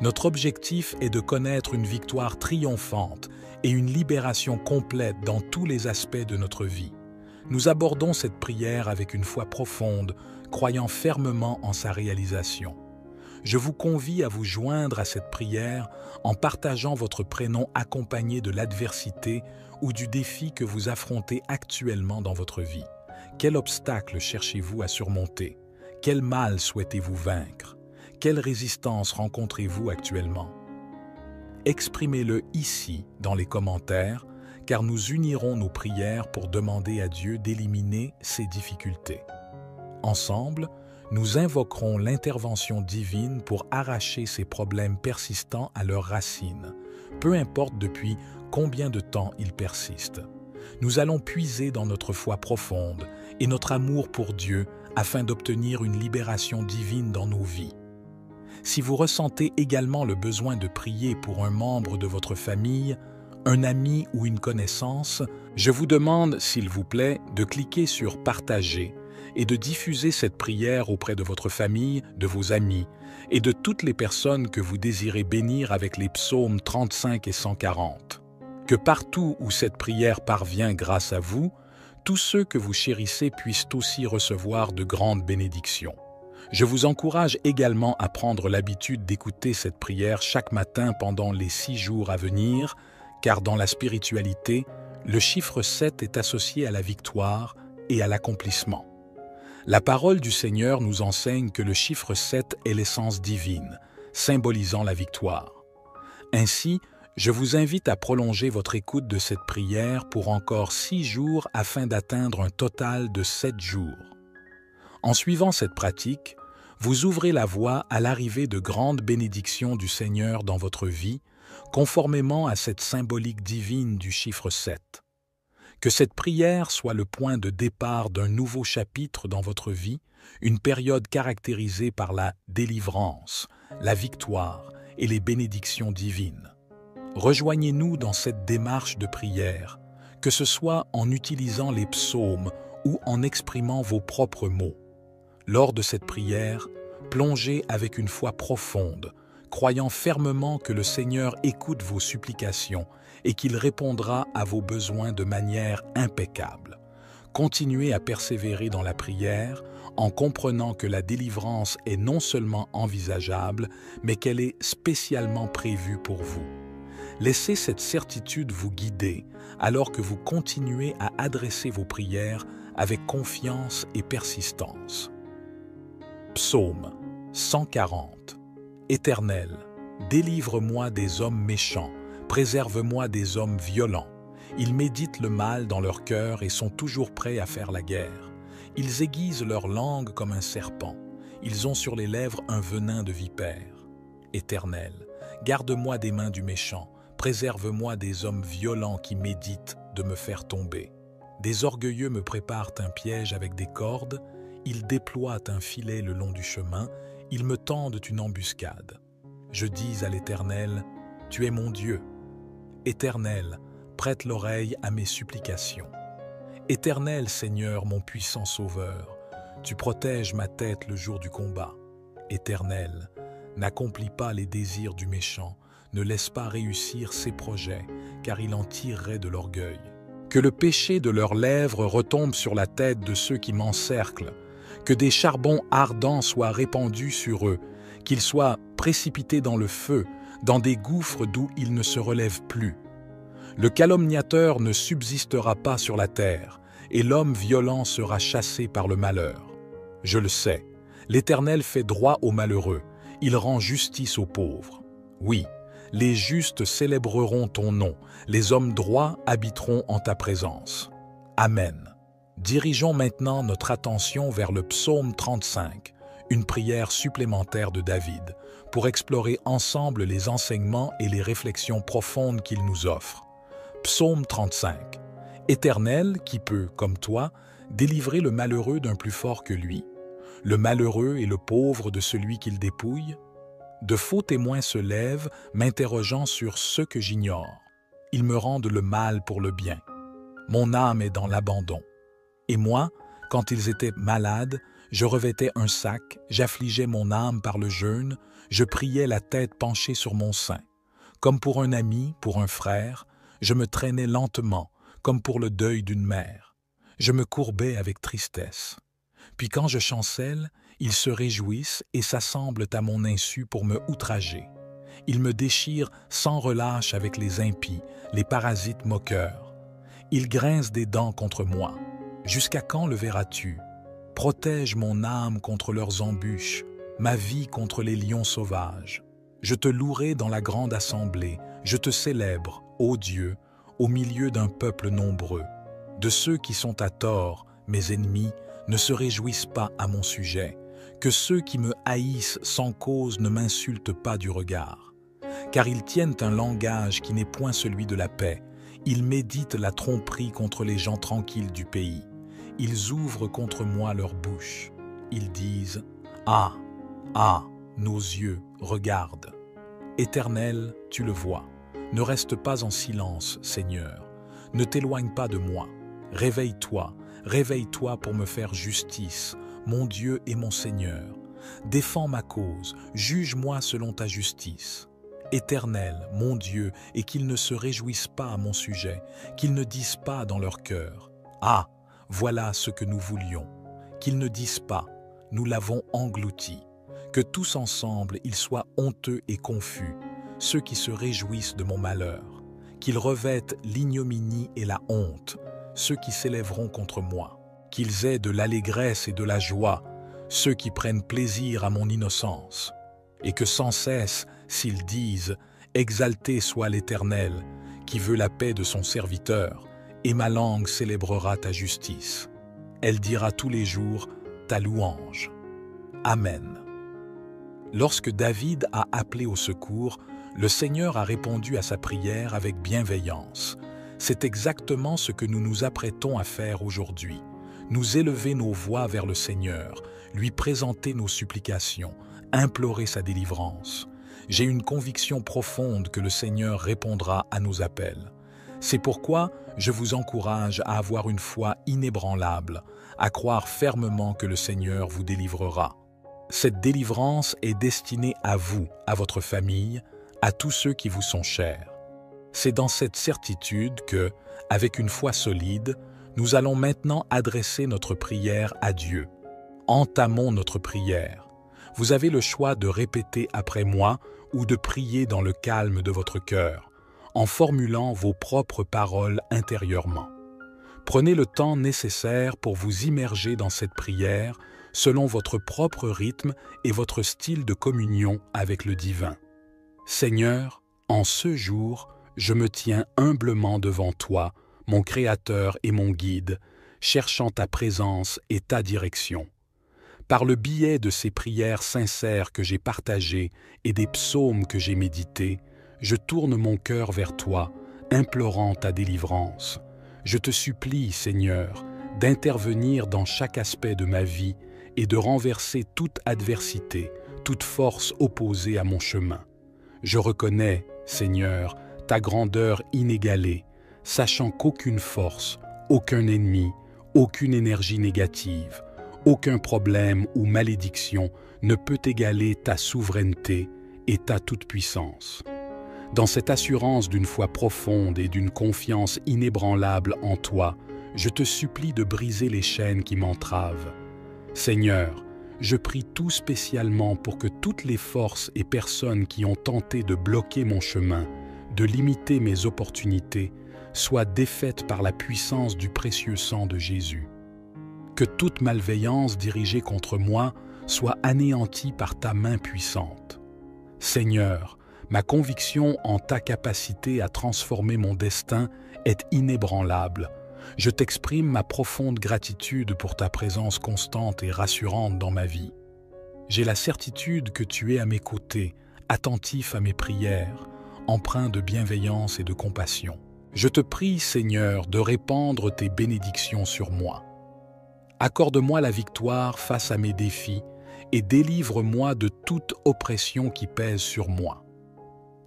Notre objectif est de connaître une victoire triomphante et une libération complète dans tous les aspects de notre vie. Nous abordons cette prière avec une foi profonde, croyant fermement en sa réalisation. Je vous convie à vous joindre à cette prière en partageant votre prénom accompagné de l'adversité ou du défi que vous affrontez actuellement dans votre vie. Quel obstacle cherchez-vous à surmonter? Quel mal souhaitez-vous vaincre? Quelle résistance rencontrez-vous actuellement? Exprimez-le ici dans les commentaires, car nous unirons nos prières pour demander à Dieu d'éliminer ces difficultés. Ensemble, nous invoquerons l'intervention divine pour arracher ces problèmes persistants à leurs racines, peu importe depuis combien de temps ils persistent. Nous allons puiser dans notre foi profonde et notre amour pour Dieu afin d'obtenir une libération divine dans nos vies. Si vous ressentez également le besoin de prier pour un membre de votre famille, un ami ou une connaissance, je vous demande, s'il vous plaît, de cliquer sur « Partager » et de diffuser cette prière auprès de votre famille, de vos amis et de toutes les personnes que vous désirez bénir avec les psaumes 35 et 140. Que partout où cette prière parvient grâce à vous, tous ceux que vous chérissez puissent aussi recevoir de grandes bénédictions. Je vous encourage également à prendre l'habitude d'écouter cette prière chaque matin pendant les 6 jours à venir, car dans la spiritualité, le chiffre 7 est associé à la victoire et à l'accomplissement. La parole du Seigneur nous enseigne que le chiffre 7 est l'essence divine, symbolisant la victoire. Ainsi, je vous invite à prolonger votre écoute de cette prière pour encore 6 jours afin d'atteindre un total de 7 jours. En suivant cette pratique, vous ouvrez la voie à l'arrivée de grandes bénédictions du Seigneur dans votre vie, conformément à cette symbolique divine du chiffre 7. Que cette prière soit le point de départ d'un nouveau chapitre dans votre vie, une période caractérisée par la délivrance, la victoire et les bénédictions divines. Rejoignez-nous dans cette démarche de prière, que ce soit en utilisant les psaumes ou en exprimant vos propres mots. Lors de cette prière, plongez avec une foi profonde, croyant fermement que le Seigneur écoute vos supplications et qu'il répondra à vos besoins de manière impeccable. Continuez à persévérer dans la prière en comprenant que la délivrance est non seulement envisageable, mais qu'elle est spécialement prévue pour vous. Laissez cette certitude vous guider alors que vous continuez à adresser vos prières avec confiance et persistance. Psaume 140. Éternel, délivre-moi des hommes méchants, préserve-moi des hommes violents. Ils méditent le mal dans leur cœur et sont toujours prêts à faire la guerre. Ils aiguisent leur langue comme un serpent. Ils ont sur les lèvres un venin de vipère. Éternel, garde-moi des mains du méchant, préserve-moi des hommes violents qui méditent de me faire tomber. Des orgueilleux me préparent un piège avec des cordes, ils déploient un filet le long du chemin, ils me tendent une embuscade. Je dis à l'Éternel, « Tu es mon Dieu. » Éternel, prête l'oreille à mes supplications. Éternel Seigneur, mon puissant Sauveur, tu protèges ma tête le jour du combat. Éternel, n'accomplis pas les désirs du méchant, ne laisse pas réussir ses projets, car il en tirerait de l'orgueil. Que le péché de leurs lèvres retombe sur la tête de ceux qui m'encerclent, que des charbons ardents soient répandus sur eux, qu'ils soient précipités dans le feu, dans des gouffres d'où ils ne se relèvent plus. Le calomniateur ne subsistera pas sur la terre, et l'homme violent sera chassé par le malheur. Je le sais, l'Éternel fait droit aux malheureux, il rend justice aux pauvres. Oui, les justes célébreront ton nom, les hommes droits habiteront en ta présence. Amen. Dirigeons maintenant notre attention vers le psaume 35, une prière supplémentaire de David, pour explorer ensemble les enseignements et les réflexions profondes qu'il nous offre. Psaume 35. Éternel, qui peut, comme toi, délivrer le malheureux d'un plus fort que lui, le malheureux et le pauvre de celui qu'il dépouille? De faux témoins se lèvent, m'interrogeant sur ce que j'ignore. Ils me rendent le mal pour le bien. Mon âme est dans l'abandon. Et moi, quand ils étaient malades, je revêtais un sac, j'affligeais mon âme par le jeûne, je priais la tête penchée sur mon sein. Comme pour un ami, pour un frère, je me traînais lentement, comme pour le deuil d'une mère. Je me courbais avec tristesse. Puis quand je chancelle, ils se réjouissent et s'assemblent à mon insu pour me outrager. Ils me déchirent sans relâche avec les impies, les parasites moqueurs. Ils grincent des dents contre moi. Jusqu'à quand le verras-tu? Protège mon âme contre leurs embûches, ma vie contre les lions sauvages. Je te louerai dans la grande assemblée, je te célèbre, ô Dieu, au milieu d'un peuple nombreux. De ceux qui sont à tort, mes ennemis, ne se réjouissent pas à mon sujet. Que ceux qui me haïssent sans cause ne m'insultent pas du regard. Car ils tiennent un langage qui n'est point celui de la paix. Ils méditent la tromperie contre les gens tranquilles du pays. Ils ouvrent contre moi leur bouche. Ils disent « Ah, ah, nos yeux regardent. Éternel, tu le vois. Ne reste pas en silence, Seigneur. Ne t'éloigne pas de moi. Réveille-toi, réveille-toi pour me faire justice, mon Dieu et mon Seigneur. Défends ma cause, juge-moi selon ta justice. Éternel, mon Dieu, et qu'ils ne se réjouissent pas à mon sujet, qu'ils ne disent pas dans leur cœur, « Ah, voilà ce que nous voulions », qu'ils ne disent pas, « Nous l'avons englouti », que tous ensemble ils soient honteux et confus, ceux qui se réjouissent de mon malheur, qu'ils revêtent l'ignominie et la honte, ceux qui s'élèveront contre moi, qu'ils aient de l'allégresse et de la joie, ceux qui prennent plaisir à mon innocence, et que sans cesse, s'ils disent « Exalté soit l'Éternel, qui veut la paix de son serviteur, et ma langue célébrera ta justice. Elle dira tous les jours ta louange. Amen. » Lorsque David a appelé au secours, le Seigneur a répondu à sa prière avec bienveillance. C'est exactement ce que nous nous apprêtons à faire aujourd'hui. Nous élever nos voix vers le Seigneur, lui présenter nos supplications, implorer sa délivrance. J'ai une conviction profonde que le Seigneur répondra à nos appels. C'est pourquoi je vous encourage à avoir une foi inébranlable, à croire fermement que le Seigneur vous délivrera. Cette délivrance est destinée à vous, à votre famille, à tous ceux qui vous sont chers. C'est dans cette certitude que, avec une foi solide, nous allons maintenant adresser notre prière à Dieu. Entamons notre prière. Vous avez le choix de répéter après moi ou de prier dans le calme de votre cœur, en formulant vos propres paroles intérieurement. Prenez le temps nécessaire pour vous immerger dans cette prière selon votre propre rythme et votre style de communion avec le divin. Seigneur, en ce jour, je me tiens humblement devant toi, mon Créateur et mon Guide, cherchant ta présence et ta direction. Par le biais de ces prières sincères que j'ai partagées et des psaumes que j'ai médités, je tourne mon cœur vers toi, implorant ta délivrance. Je te supplie, Seigneur, d'intervenir dans chaque aspect de ma vie et de renverser toute adversité, toute force opposée à mon chemin. Je reconnais, Seigneur, ta grandeur inégalée, sachant qu'aucune force, aucun ennemi, aucune énergie négative, aucun problème ou malédiction ne peut égaler ta souveraineté et ta toute-puissance. Dans cette assurance d'une foi profonde et d'une confiance inébranlable en toi, je te supplie de briser les chaînes qui m'entravent. Seigneur, je prie tout spécialement pour que toutes les forces et personnes qui ont tenté de bloquer mon chemin, de limiter mes opportunités, soient défaites par la puissance du précieux sang de Jésus. Que toute malveillance dirigée contre moi soit anéantie par ta main puissante. Seigneur, ma conviction en ta capacité à transformer mon destin est inébranlable. Je t'exprime ma profonde gratitude pour ta présence constante et rassurante dans ma vie. J'ai la certitude que tu es à mes côtés, attentif à mes prières, empreint de bienveillance et de compassion. Je te prie, Seigneur, de répandre tes bénédictions sur moi. Accorde-moi la victoire face à mes défis et délivre-moi de toute oppression qui pèse sur moi.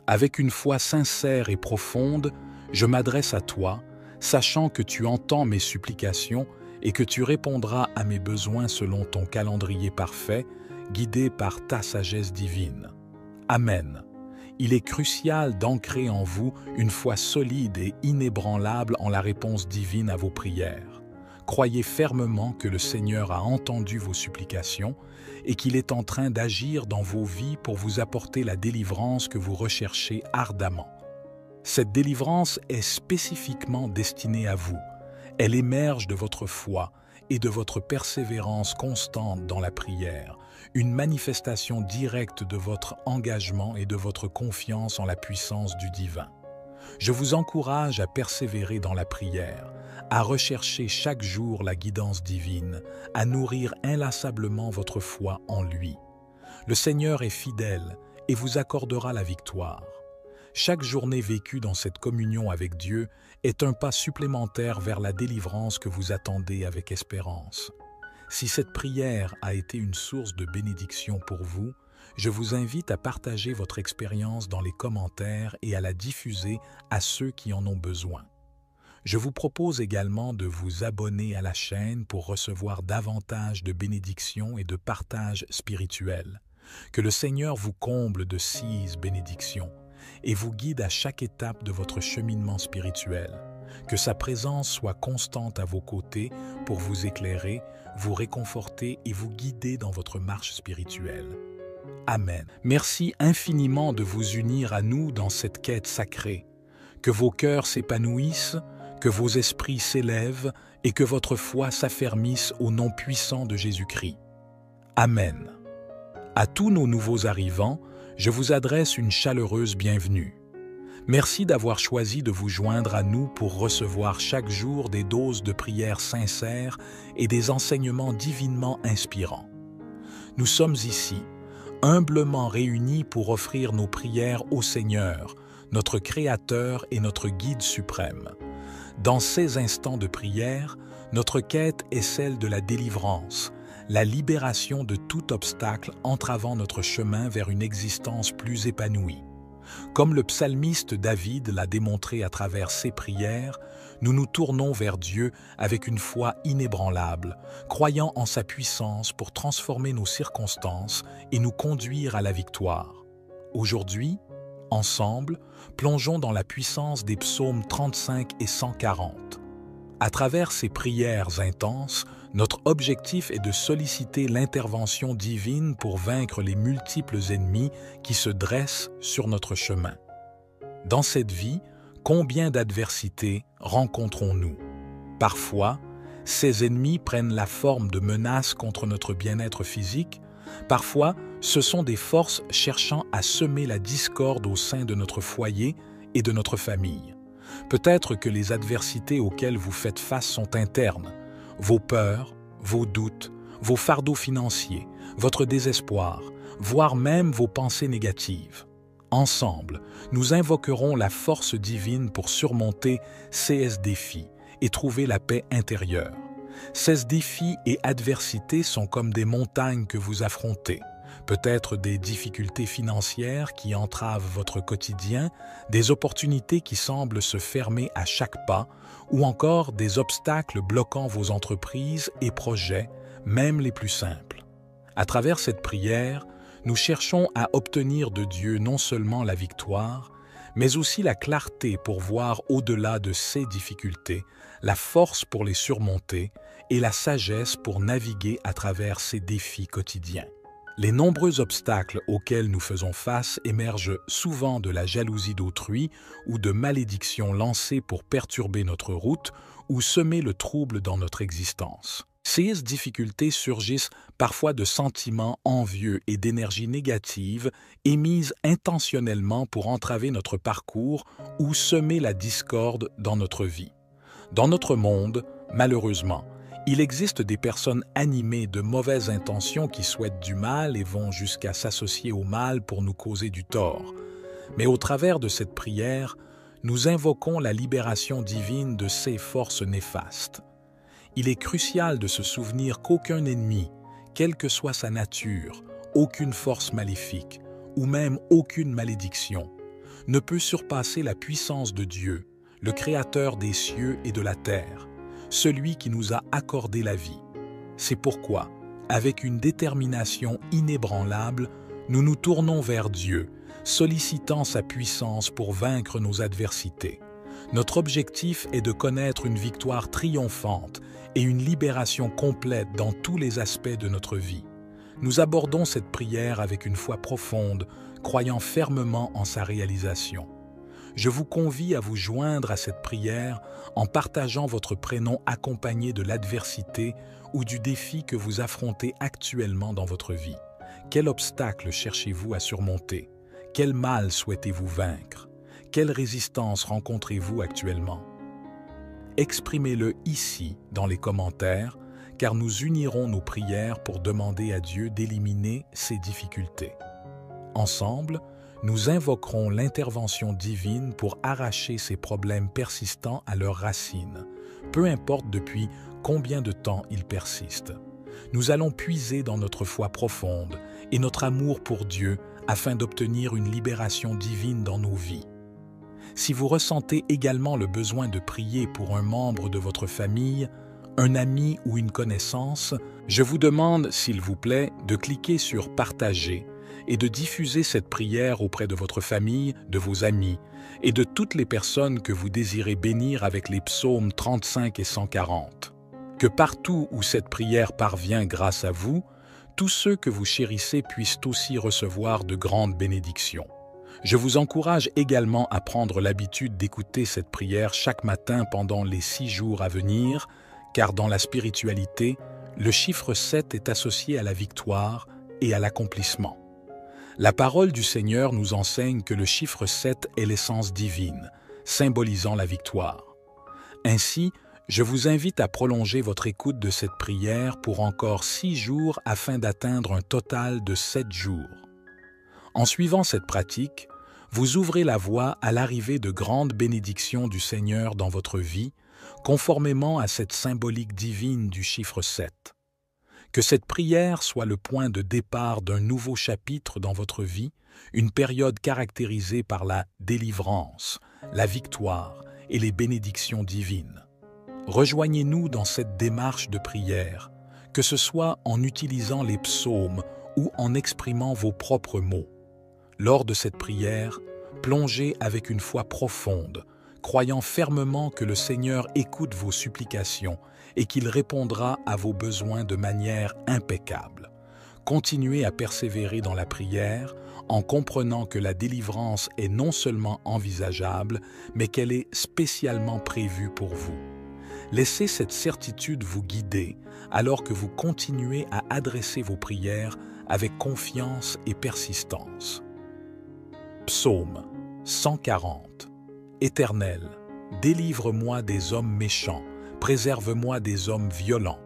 Avec une foi sincère et profonde, je m'adresse à toi, sachant que tu entends mes supplications et que tu répondras à mes besoins selon ton calendrier parfait, guidé par ta sagesse divine. Amen. Il est crucial d'ancrer en vous une foi solide et inébranlable en la réponse divine à vos prières. Croyez fermement que le Seigneur a entendu vos supplications et qu'il est en train d'agir dans vos vies pour vous apporter la délivrance que vous recherchez ardemment. Cette délivrance est spécifiquement destinée à vous. Elle émerge de votre foi et de votre persévérance constante dans la prière, une manifestation directe de votre engagement et de votre confiance en la puissance du divin. Je vous encourage à persévérer dans la prière, à rechercher chaque jour la guidance divine, à nourrir inlassablement votre foi en lui. Le Seigneur est fidèle et vous accordera la victoire. Chaque journée vécue dans cette communion avec Dieu est un pas supplémentaire vers la délivrance que vous attendez avec espérance. Si cette prière a été une source de bénédiction pour vous, Je vous invite à partager votre expérience dans les commentaires et à la diffuser à ceux qui en ont besoin. Je vous propose également de vous abonner à la chaîne pour recevoir davantage de bénédictions et de partages spirituels. Que le Seigneur vous comble de 6 bénédictions et vous guide à chaque étape de votre cheminement spirituel. Que sa présence soit constante à vos côtés pour vous éclairer, vous réconforter et vous guider dans votre marche spirituelle. Amen. Merci infiniment de vous unir à nous dans cette quête sacrée. Que vos cœurs s'épanouissent, que vos esprits s'élèvent et que votre foi s'affermisse au nom puissant de Jésus-Christ. Amen. À tous nos nouveaux arrivants, je vous adresse une chaleureuse bienvenue. Merci d'avoir choisi de vous joindre à nous pour recevoir chaque jour des doses de prières sincères et des enseignements divinement inspirants. Nous sommes ici, humblement réunis pour offrir nos prières au Seigneur, notre Créateur et notre Guide suprême. Dans ces instants de prière, notre quête est celle de la délivrance, la libération de tout obstacle entravant notre chemin vers une existence plus épanouie. Comme le psalmiste David l'a démontré à travers ses prières, nous nous tournons vers Dieu avec une foi inébranlable, croyant en sa puissance pour transformer nos circonstances et nous conduire à la victoire. Aujourd'hui, ensemble, plongeons dans la puissance des psaumes 35 et 140. À travers ces prières intenses, notre objectif est de solliciter l'intervention divine pour vaincre les multiples ennemis qui se dressent sur notre chemin. Dans cette vie, combien d'adversités rencontrons-nous? Parfois, ces ennemis prennent la forme de menaces contre notre bien-être physique. Parfois, ce sont des forces cherchant à semer la discorde au sein de notre foyer et de notre famille. Peut-être que les adversités auxquelles vous faites face sont internes. Vos peurs, vos doutes, vos fardeaux financiers, votre désespoir, voire même vos pensées négatives. Ensemble, nous invoquerons la force divine pour surmonter ces défis et trouver la paix intérieure. Ces défis et adversités sont comme des montagnes que vous affrontez. Peut-être des difficultés financières qui entravent votre quotidien, des opportunités qui semblent se fermer à chaque pas, ou encore des obstacles bloquant vos entreprises et projets, même les plus simples. À travers cette prière, nous cherchons à obtenir de Dieu non seulement la victoire, mais aussi la clarté pour voir au-delà de ces difficultés, la force pour les surmonter et la sagesse pour naviguer à travers ces défis quotidiens. Les nombreux obstacles auxquels nous faisons face émergent souvent de la jalousie d'autrui ou de malédictions lancées pour perturber notre route ou semer le trouble dans notre existence. Ces difficultés surgissent parfois de sentiments envieux et d'énergie négative émises intentionnellement pour entraver notre parcours ou semer la discorde dans notre vie. Dans notre monde, malheureusement, il existe des personnes animées de mauvaises intentions qui souhaitent du mal et vont jusqu'à s'associer au mal pour nous causer du tort. Mais au travers de cette prière, nous invoquons la libération divine de ces forces néfastes. Il est crucial de se souvenir qu'aucun ennemi, quelle que soit sa nature, aucune force maléfique ou même aucune malédiction, ne peut surpasser la puissance de Dieu, le Créateur des cieux et de la terre, celui qui nous a accordé la vie. C'est pourquoi, avec une détermination inébranlable, nous nous tournons vers Dieu, sollicitant sa puissance pour vaincre nos adversités. Notre objectif est de connaître une victoire triomphante et une libération complète dans tous les aspects de notre vie. Nous abordons cette prière avec une foi profonde, croyant fermement en sa réalisation. Je vous convie à vous joindre à cette prière en partageant votre prénom accompagné de l'adversité ou du défi que vous affrontez actuellement dans votre vie. Quel obstacle cherchez-vous à surmonter? Quel mal souhaitez-vous vaincre? Quelle résistance rencontrez-vous actuellement? Exprimez-le ici dans les commentaires, car nous unirons nos prières pour demander à Dieu d'éliminer ces difficultés. Ensemble, nous invoquerons l'intervention divine pour arracher ces problèmes persistants à leurs racines, peu importe depuis combien de temps ils persistent. Nous allons puiser dans notre foi profonde et notre amour pour Dieu afin d'obtenir une libération divine dans nos vies. Si vous ressentez également le besoin de prier pour un membre de votre famille, un ami ou une connaissance, je vous demande, s'il vous plaît, de cliquer sur « Partager » et de diffuser cette prière auprès de votre famille, de vos amis et de toutes les personnes que vous désirez bénir avec les psaumes 35 et 140. Que partout où cette prière parvient grâce à vous, tous ceux que vous chérissez puissent aussi recevoir de grandes bénédictions. Je vous encourage également à prendre l'habitude d'écouter cette prière chaque matin pendant les 6 jours à venir, car dans la spiritualité, le chiffre 7 est associé à la victoire et à l'accomplissement. La parole du Seigneur nous enseigne que le chiffre 7 est l'essence divine, symbolisant la victoire. Ainsi, je vous invite à prolonger votre écoute de cette prière pour encore 6 jours afin d'atteindre un total de 7 jours. En suivant cette pratique, vous ouvrez la voie à l'arrivée de grandes bénédictions du Seigneur dans votre vie, conformément à cette symbolique divine du chiffre 7. Que cette prière soit le point de départ d'un nouveau chapitre dans votre vie, une période caractérisée par la délivrance, la victoire et les bénédictions divines. Rejoignez-nous dans cette démarche de prière, que ce soit en utilisant les psaumes ou en exprimant vos propres mots. Lors de cette prière, plongez avec une foi profonde, croyant fermement que le Seigneur écoute vos supplications et qu'il répondra à vos besoins de manière impeccable. Continuez à persévérer dans la prière en comprenant que la délivrance est non seulement envisageable, mais qu'elle est spécialement prévue pour vous. Laissez cette certitude vous guider alors que vous continuez à adresser vos prières avec confiance et persistance. Psaume 140. Éternel, délivre-moi des hommes méchants, préserve-moi des hommes violents.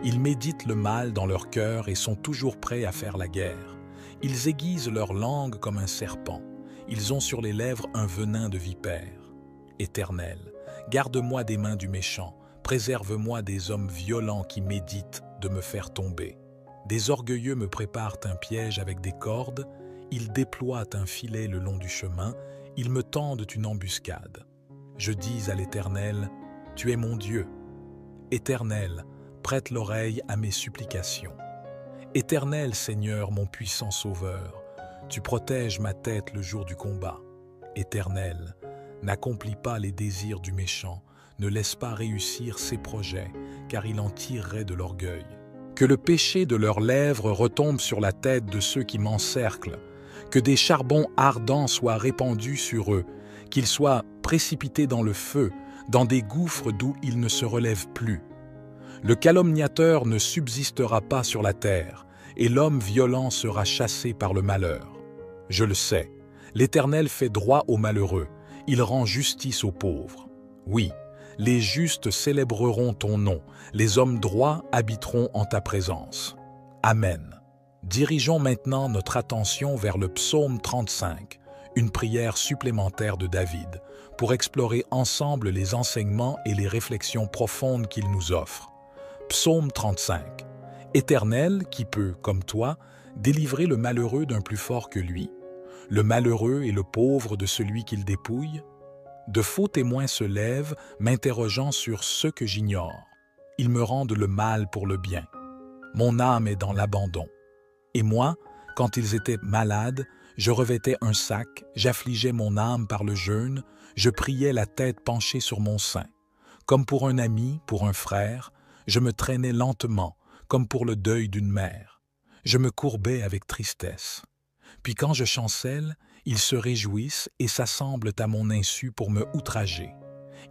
Ils méditent le mal dans leur cœur et sont toujours prêts à faire la guerre. Ils aiguisent leur langue comme un serpent. Ils ont sur les lèvres un venin de vipère. Éternel, garde-moi des mains du méchant, préserve-moi des hommes violents qui méditent de me faire tomber. Des orgueilleux me préparent un piège avec des cordes, ils déploient un filet le long du chemin, ils me tendent une embuscade. Je dis à l'Éternel, « Tu es mon Dieu. » Éternel, prête l'oreille à mes supplications. Éternel Seigneur, mon puissant Sauveur, tu protèges ma tête le jour du combat. Éternel, n'accomplis pas les désirs du méchant, ne laisse pas réussir ses projets, car il en tirerait de l'orgueil. Que le péché de leurs lèvres retombe sur la tête de ceux qui m'encerclent, que des charbons ardents soient répandus sur eux, qu'ils soient précipités dans le feu, dans des gouffres d'où ils ne se relèvent plus. Le calomniateur ne subsistera pas sur la terre, et l'homme violent sera chassé par le malheur. Je le sais, l'Éternel fait droit aux malheureux, il rend justice aux pauvres. Oui, les justes célébreront ton nom, les hommes droits habiteront en ta présence. Amen. Dirigeons maintenant notre attention vers le psaume 35, une prière supplémentaire de David, pour explorer ensemble les enseignements et les réflexions profondes qu'il nous offre. Psaume 35. Éternel, qui peut, comme toi, délivrer le malheureux d'un plus fort que lui, le malheureux et le pauvre de celui qu'il dépouille? De faux témoins se lèvent, m'interrogeant sur ce que j'ignore. Ils me rendent le mal pour le bien. Mon âme est dans l'abandon. Et moi, quand ils étaient malades, je revêtais un sac, j'affligeais mon âme par le jeûne, je priais la tête penchée sur mon sein. Comme pour un ami, pour un frère, je me traînais lentement, comme pour le deuil d'une mère. Je me courbais avec tristesse. Puis quand je chancelle, ils se réjouissent et s'assemblent à mon insu pour me outrager.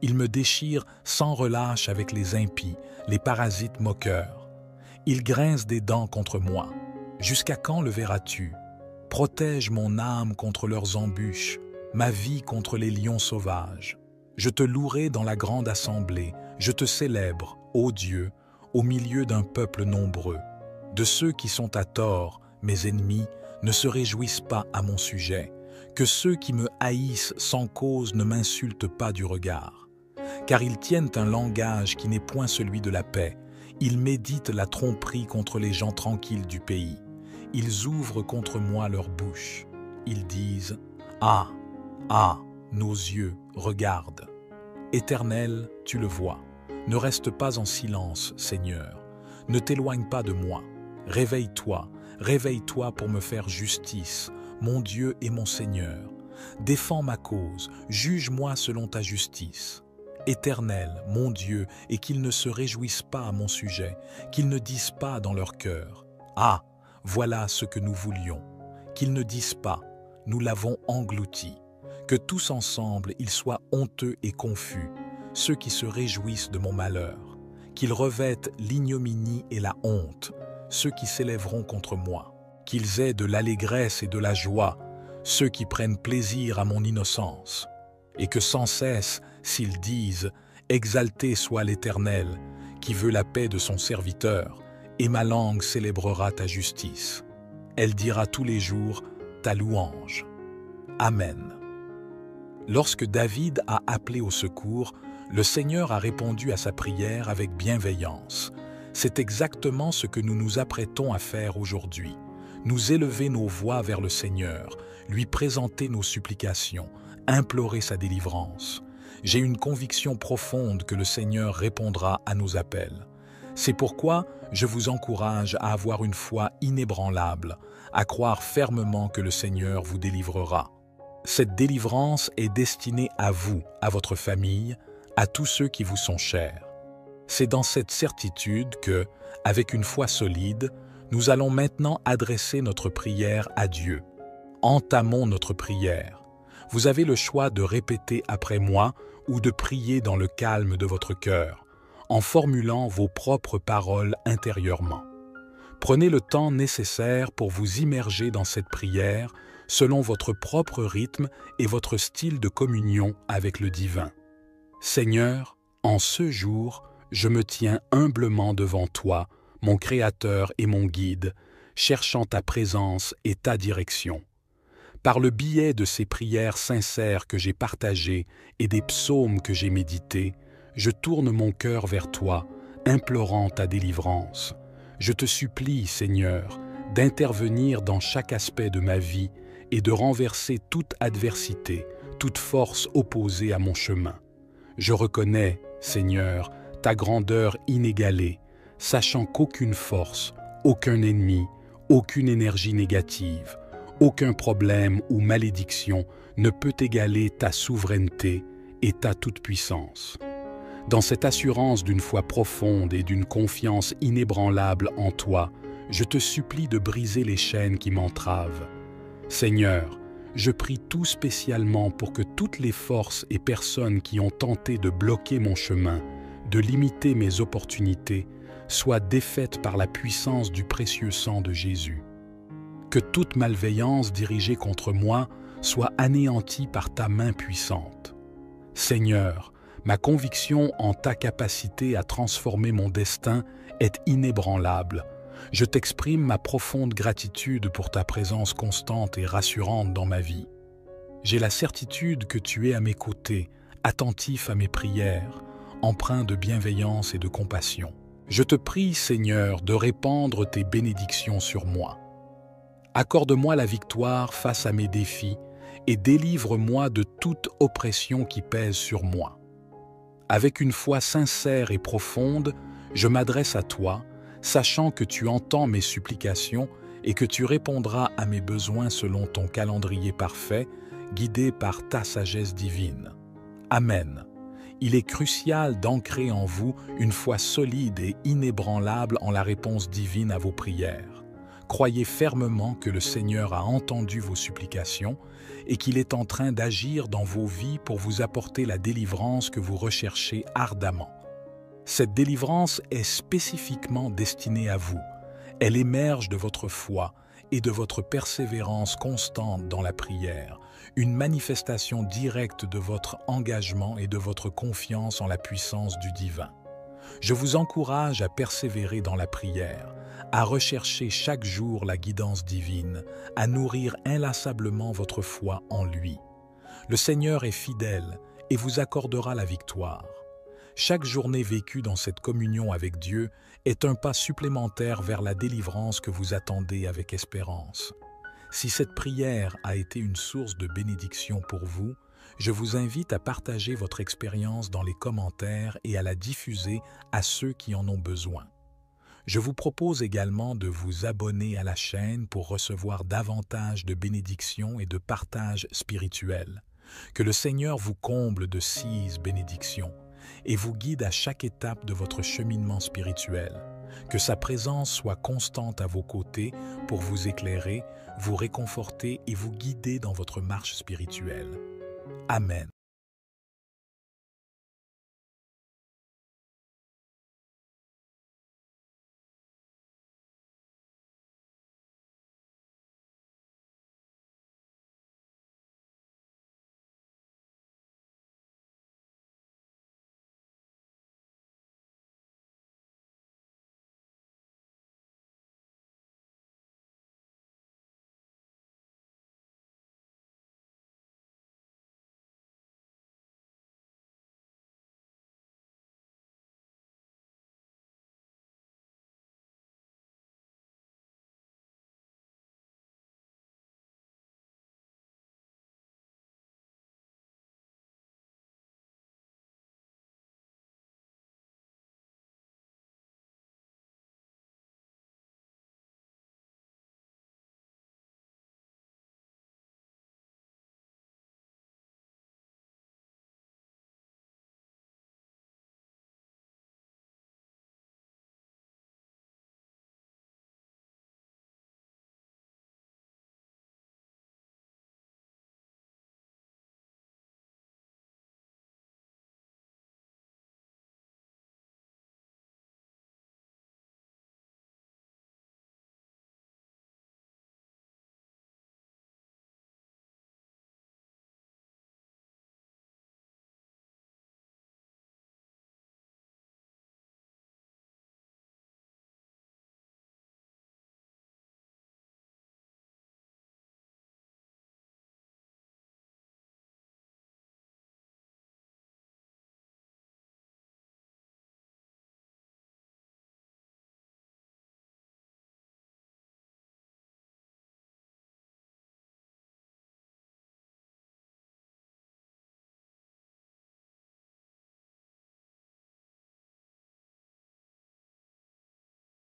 Ils me déchirent sans relâche avec les impies, les parasites moqueurs. Ils grincent des dents contre moi. Jusqu'à quand le verras-tu? Protège mon âme contre leurs embûches, ma vie contre les lions sauvages. Je te louerai dans la grande assemblée, je te célèbre, ô Dieu, au milieu d'un peuple nombreux. De ceux qui sont à tort, mes ennemis, ne se réjouissent pas à mon sujet. Que ceux qui me haïssent sans cause ne m'insultent pas du regard. Car ils tiennent un langage qui n'est point celui de la paix. Ils méditent la tromperie contre les gens tranquilles du pays. Ils ouvrent contre moi leur bouche. Ils disent « Ah, ah, nos yeux, regardent. » Éternel, tu le vois. Ne reste pas en silence, Seigneur. Ne t'éloigne pas de moi. Réveille-toi, réveille-toi pour me faire justice, mon Dieu et mon Seigneur. Défends ma cause, juge-moi selon ta justice. Éternel, mon Dieu, et qu'ils ne se réjouissent pas à mon sujet, qu'ils ne disent pas dans leur cœur « Ah, voilà ce que nous voulions », qu'ils ne disent pas « Nous l'avons englouti », que tous ensemble ils soient honteux et confus, ceux qui se réjouissent de mon malheur, qu'ils revêtent l'ignominie et la honte, ceux qui s'élèveront contre moi, qu'ils aient de l'allégresse et de la joie, ceux qui prennent plaisir à mon innocence, et que sans cesse, s'ils disent « Exalté soit l'Éternel, qui veut la paix de son serviteur, et ma langue célébrera ta justice. Elle dira tous les jours ta louange. Amen. » Lorsque David a appelé au secours, le Seigneur a répondu à sa prière avec bienveillance. C'est exactement ce que nous nous apprêtons à faire aujourd'hui. Nous élever nos voix vers le Seigneur, lui présenter nos supplications, implorer sa délivrance. J'ai une conviction profonde que le Seigneur répondra à nos appels. C'est pourquoi je vous encourage à avoir une foi inébranlable, à croire fermement que le Seigneur vous délivrera. Cette délivrance est destinée à vous, à votre famille, à tous ceux qui vous sont chers. C'est dans cette certitude que, avec une foi solide, nous allons maintenant adresser notre prière à Dieu. Entamons notre prière. Vous avez le choix de répéter après moi ou de prier dans le calme de votre cœur, en formulant vos propres paroles intérieurement. Prenez le temps nécessaire pour vous immerger dans cette prière selon votre propre rythme et votre style de communion avec le divin. Seigneur, en ce jour, je me tiens humblement devant toi, mon Créateur et mon Guide, cherchant ta présence et ta direction. Par le biais de ces prières sincères que j'ai partagées et des psaumes que j'ai médités, je tourne mon cœur vers toi, implorant ta délivrance. Je te supplie, Seigneur, d'intervenir dans chaque aspect de ma vie et de renverser toute adversité, toute force opposée à mon chemin. Je reconnais, Seigneur, ta grandeur inégalée, sachant qu'aucune force, aucun ennemi, aucune énergie négative, aucun problème ou malédiction ne peut égaler ta souveraineté et ta toute-puissance. Dans cette assurance d'une foi profonde et d'une confiance inébranlable en toi, je te supplie de briser les chaînes qui m'entravent. Seigneur, je prie tout spécialement pour que toutes les forces et personnes qui ont tenté de bloquer mon chemin, de limiter mes opportunités, soient défaites par la puissance du précieux sang de Jésus. Que toute malveillance dirigée contre moi soit anéantie par ta main puissante. Seigneur, ma conviction en ta capacité à transformer mon destin est inébranlable. Je t'exprime ma profonde gratitude pour ta présence constante et rassurante dans ma vie. J'ai la certitude que tu es à mes côtés, attentif à mes prières, empreint de bienveillance et de compassion. Je te prie, Seigneur, de répandre tes bénédictions sur moi. Accorde-moi la victoire face à mes défis et délivre-moi de toute oppression qui pèse sur moi. Avec une foi sincère et profonde, je m'adresse à toi, sachant que tu entends mes supplications et que tu répondras à mes besoins selon ton calendrier parfait, guidé par ta sagesse divine. Amen. Il est crucial d'ancrer en vous une foi solide et inébranlable en la réponse divine à vos prières. Croyez fermement que le Seigneur a entendu vos supplications et qu'il est en train d'agir dans vos vies pour vous apporter la délivrance que vous recherchez ardemment. Cette délivrance est spécifiquement destinée à vous. Elle émerge de votre foi et de votre persévérance constante dans la prière, une manifestation directe de votre engagement et de votre confiance en la puissance du divin. Je vous encourage à persévérer dans la prière, à rechercher chaque jour la guidance divine, à nourrir inlassablement votre foi en lui. Le Seigneur est fidèle et vous accordera la victoire. Chaque journée vécue dans cette communion avec Dieu est un pas supplémentaire vers la délivrance que vous attendez avec espérance. Si cette prière a été une source de bénédiction pour vous, je vous invite à partager votre expérience dans les commentaires et à la diffuser à ceux qui en ont besoin. Je vous propose également de vous abonner à la chaîne pour recevoir davantage de bénédictions et de partage spirituel. Que le Seigneur vous comble de 6 bénédictions et vous guide à chaque étape de votre cheminement spirituel. Que sa présence soit constante à vos côtés pour vous éclairer, vous réconforter et vous guider dans votre marche spirituelle. Amen.